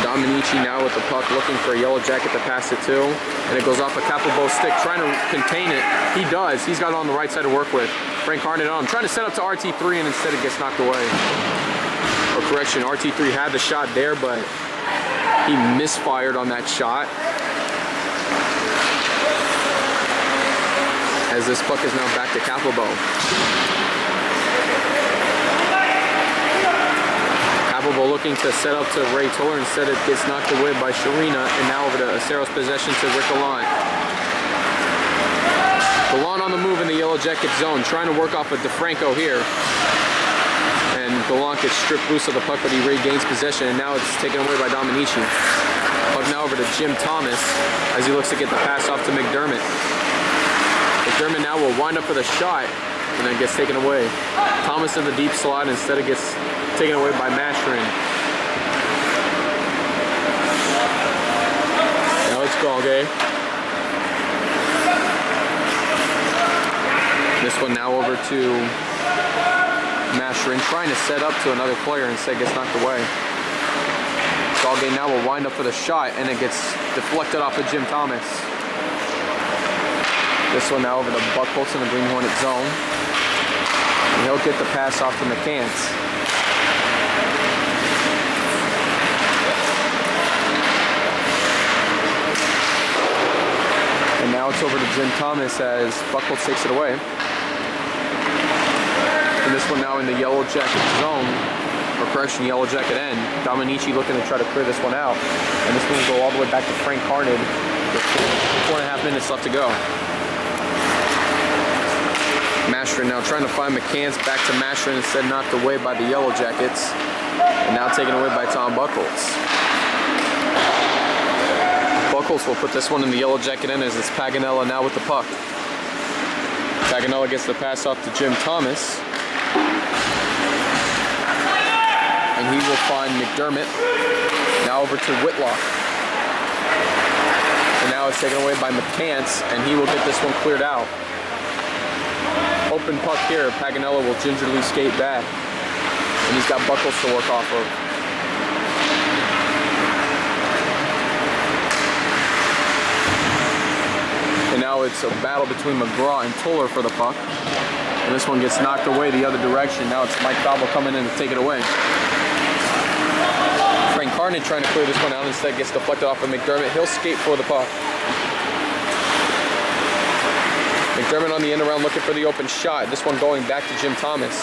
Dominici now with the puck, looking for a Yellow Jacket to pass it to. And it goes off a Capelbo stick, trying to contain it. He does. He's got it on the right side to work with. Frank Harden on, trying to set up to RT3, and instead it gets knocked away. Or correction, RT3 had the shot there, but he misfired on that shot. As this puck is now back to Capelbo. Capelbo looking to set up to Ray Toller. Instead, it gets knocked away by Sharina, and now over to Acero's possession to Rick Gallant. Gallant on the move in the Yellow Jacket zone, trying to work off of DeFranco here. And Gallant gets stripped loose of the puck, but he regains possession, and now it's taken away by Dominici. Puck now over to Jim Thomas as he looks to get the pass off to McDermott. McDermott now will wind up for the shot, and then gets taken away. Thomas in the deep slot, instead it gets taken away by Mashrin. Now it's Galgay. This one now over to Mashrin, trying to set up to another player, instead gets knocked away. Galgay now will wind up for the shot, and it gets deflected off of Jim Thomas. This one now over to Buckholz in the Green Hornet zone. And he'll get the pass off to McCants. And now it's over to Jim Thomas as Buckholz takes it away. And this one now in the Yellow Jacket zone, or correction, Yellow Jacket end. Dominici looking to try to clear this one out. And this one will go all the way back to Frank Harned with 4.5 minutes left to go. Mashrin now trying to find McCants, back to Mashrin, instead knocked away by the Yellow Jackets. And now taken away by Tom Buckholz. Buckholz will put this one in the Yellow Jacket end as it's Paganella now with the puck. Paganella gets the pass off to Jim Thomas. And he will find McDermott. Now over to Whitlock. And now it's taken away by McCants, and he will get this one cleared out. Open puck here, Paganella will gingerly skate back. And he's got Buckholz to work off of. And now it's a battle between McGraw and Toller for the puck. And this one gets knocked away the other direction. Now it's Mike Falbo coming in to take it away. Frank Harned trying to clear this one out, instead gets deflected off of McDermott. He'll skate for the puck. McDermott on the end around looking for the open shot. This one going back to Jim Thomas.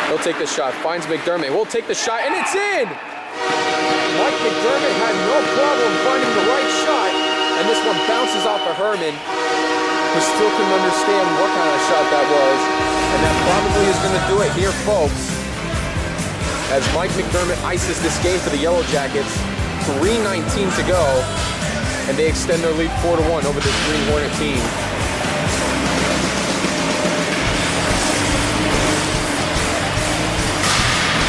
He'll take the shot, finds McDermott. We'll take the shot, and it's in! Mike McDermott had no problem finding the right shot, and this one bounces off of Herman, who still couldn't understand what kind of shot that was. And that probably is going to do it here, folks, as Mike McDermott ices this game for the Yellow Jackets. 3:19 to go, and they extend their lead 4-1 over this Green Hornet team.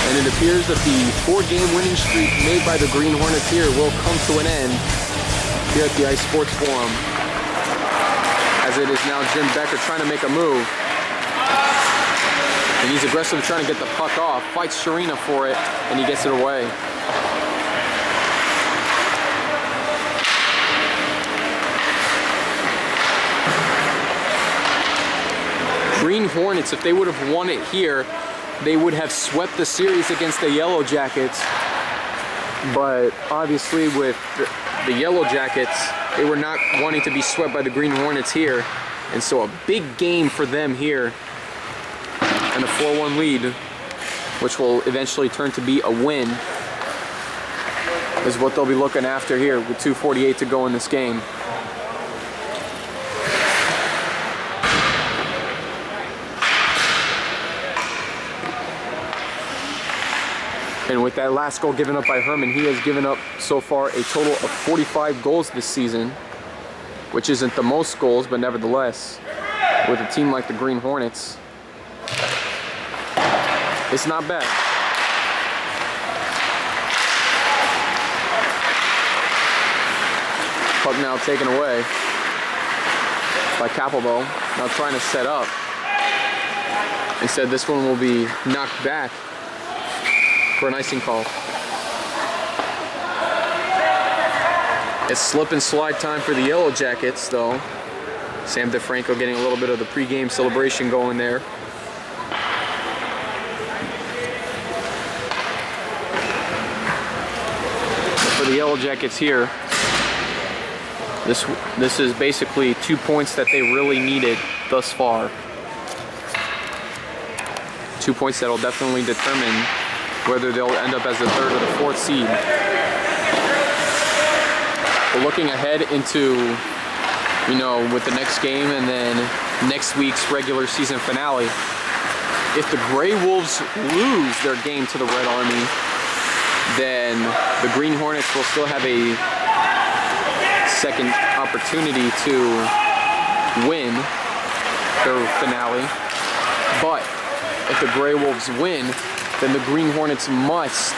And it appears that the 4-game winning streak made by the Green Hornets here will come to an end here at the Ice Sports Forum. As it is now Jim Becker trying to make a move. And he's aggressively trying to get the puck off. Fights Sharina for it, and he gets it away. Green Hornets, if they would have won it here, they would have swept the series against the Yellow Jackets. But obviously with the Yellow Jackets, they were not wanting to be swept by the Green Hornets here. And so a big game for them here. And a 4-1 lead, which will eventually turn to be a win, is what they'll be looking after here with 2:48 to go in this game. And with with that last goal given up by Herman, he has given up so far a total of 45 goals this season, which isn't the most goals, but nevertheless, with a team like the Green Hornets, it's not bad. Puck now taken away by Capelbo, now trying to set up. Instead, this one will be knocked back for an icing call. It's slip and slide time for the Yellow Jackets, though. Sam DeFranco getting a little bit of the pregame celebration going there. But for the Yellow Jackets here, this is basically 2 points that they really needed thus far. 2 points that'll definitely determine whether they'll end up as the 3rd or the 4th seed. But looking ahead into, you know, with the next game and then next week's regular season finale, if the Gray Wolves lose their game to the Red Army, then the Green Hornets will still have a second opportunity to win their finale. But if the Gray Wolves win, then the Green Hornets must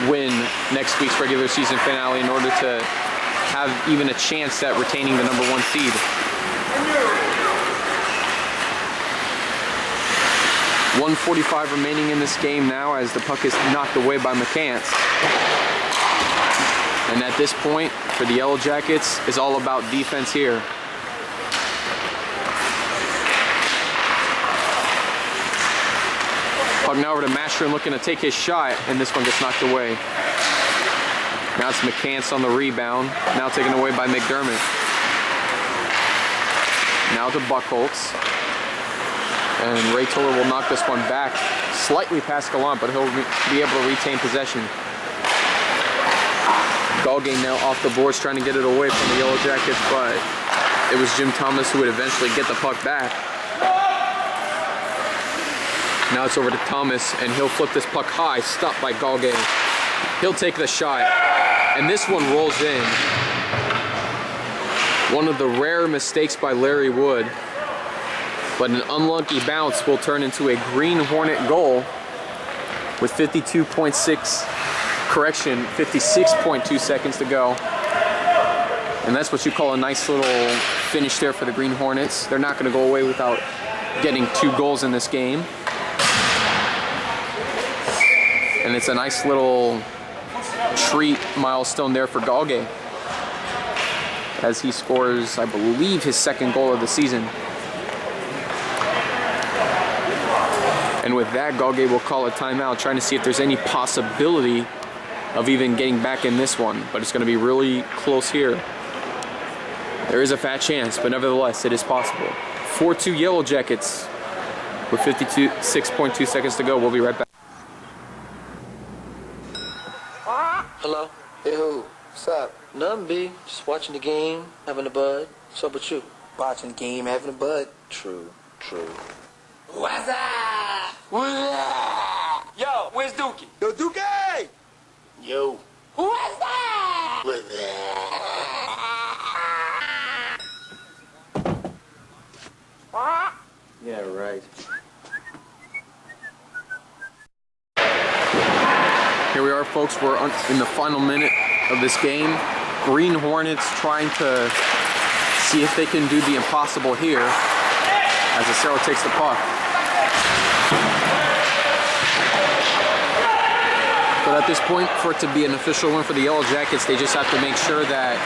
win next week's regular season finale in order to have even a chance at retaining the number 1 seed. .145 remaining in this game now as the puck is knocked away by McCants. And at this point, for the Yellow Jackets, it's all about defense here. Puck now over to Mashrin looking to take his shot, and this one gets knocked away. Now it's McCants on the rebound, now taken away by McDermott. Now to Buchholz. And Ray Toller will knock this one back slightly past Gallant, but he'll be able to retain possession. Galgay now off the boards trying to get it away from the Yellow Jackets, but it was Jim Thomas who would eventually get the puck back. Now it's over to Thomas, and he'll flip this puck high, stopped by Galgay. He'll take the shot, and this one rolls in. One of the rare mistakes by Larry Wood, but an unlucky bounce will turn into a Green Hornet goal with 56.2 seconds to go. And that's what you call a nice little finish there for the Green Hornets. They're not going to go away without getting 2 goals in this game. And it's a nice little treat milestone there for Galgay as he scores, I believe, his 2nd goal of the season. And with that, Galgay will call a timeout, trying to see if there's any possibility of even getting back in this one. But it's going to be really close here. There is a fat chance, but nevertheless, it is possible. 4-2 Yellow Jackets with 56.2 seconds to go. We'll be right back. Hello? Hey, who? What's up? Nothing, B. Just watching the game, having a bud. What's up with you? Watching the game, having a bud. True. What's up? Yo, where's Dookie? Yo, Dookie! Yo. What's that? What's that? Yeah, right. Here we are, folks. We're in the final minute of this game. Green Hornets trying to see if they can do the impossible here as Acero takes the puck. But at this point, for it to be an official win for the Yellow Jackets, they just have to make sure that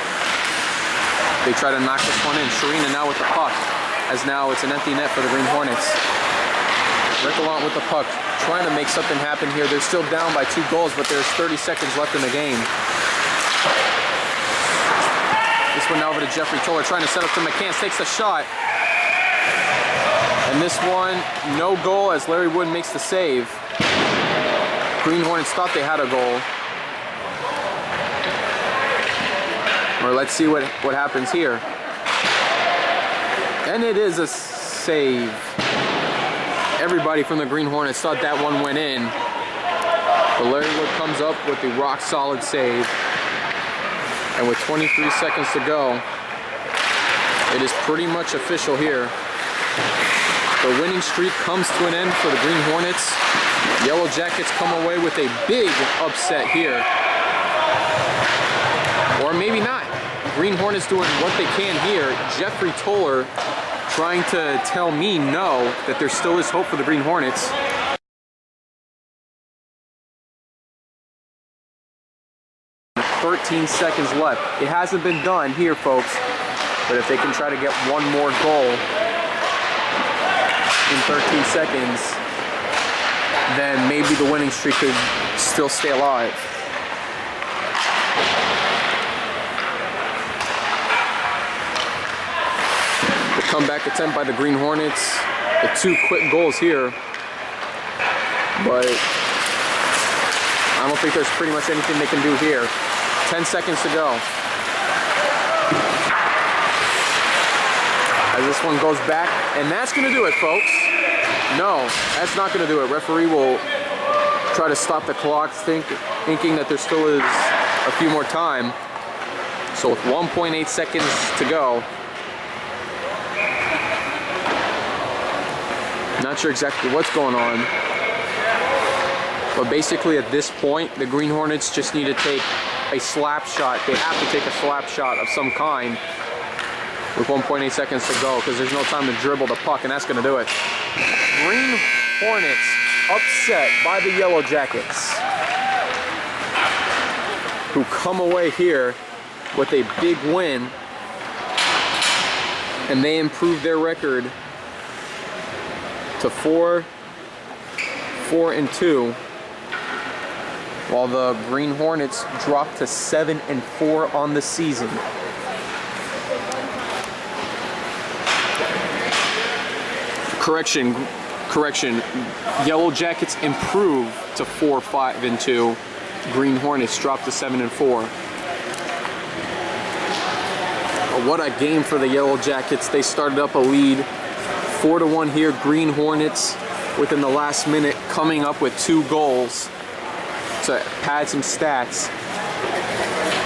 they try to knock this one in. Sharina now with the puck, as now it's an empty net for the Green Hornets. Gallant with the puck, trying to make something happen here. They're still down by 2 goals, but there's 30 seconds left in the game. This one now over to Jeffrey Toller, trying to set up to McCants, takes the shot. And this one, no goal as Larry Wood makes the save. Green Hornets thought they had a goal. Or let's see what happens here. And it is a save. Everybody from the Green Hornets thought that one went in. But Larry Wood comes up with the rock solid save. And with 23 seconds to go, it is pretty much official here. The winning streak comes to an end for the Green Hornets. Yellow Jackets come away with a big upset here. Or maybe not. Green Hornets doing what they can here. Jeffrey Toller trying to tell me no, that there still is hope for the Green Hornets. "13 seconds left. It hasn't been done here, folks. But if they can try to get one more goal in 13 seconds, then maybe the winning streak could still stay alive. The comeback attempt by the Green Hornets. The 2 quick goals here. But I don't think there's pretty much anything they can do here. 10 seconds to go. As this one goes back, and that's gonna do it, folks. No, that's not gonna do it. Referee will try to stop the clock, thinking that there still is a few more time. So with 1.8 seconds to go, not sure exactly what's going on. But basically at this point, the Green Hornets just need to take a slap shot. They have to take a slap shot of some kind with 1.8 seconds to go, because there's no time to dribble the puck, and that's going to do it. Green Hornets upset by the Yellow Jackets, who come away here with a big win, and they improve their record to 4-2, while the Green Hornets drop to 7-4 on the season. Correction. Yellow Jackets improve to 4-5-2. Green Hornets drop to 7-4. What a game for the Yellow Jackets. They started up a lead, 4-1 here. Green Hornets within the last minute coming up with 2 goals to pad some stats.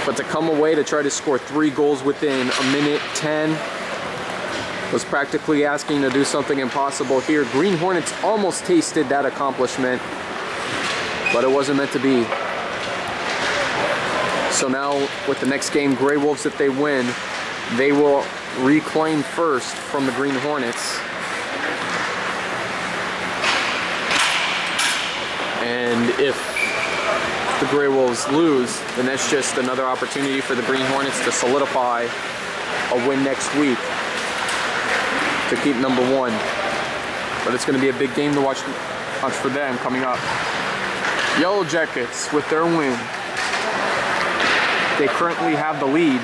But to come away to try to score 3 goals within a minute 10 was practically asking to do something impossible here. Green Hornets almost tasted that accomplishment, but it wasn't meant to be. So now with the next game, Grey Wolves, if they win, they will reclaim first from the Green Hornets. And if the Grey Wolves lose, then that's just another opportunity for the Green Hornets to solidify a win next week to keep number 1. But it's going to be a big game to watch for them coming up. Yellow Jackets with their win. They currently have the lead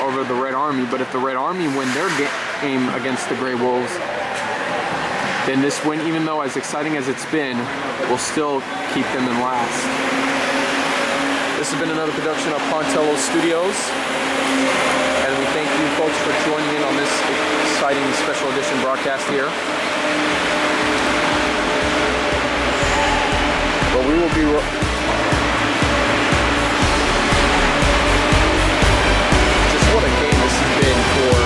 over the Red Army, but if the Red Army win their game against the Grey Wolves, then this win, even though as exciting as it's been, will still keep them in last. This has been another production of Pontello Studios, and we thank you folks for joining in on this exciting special edition broadcast here. But we will be just what a game this has been for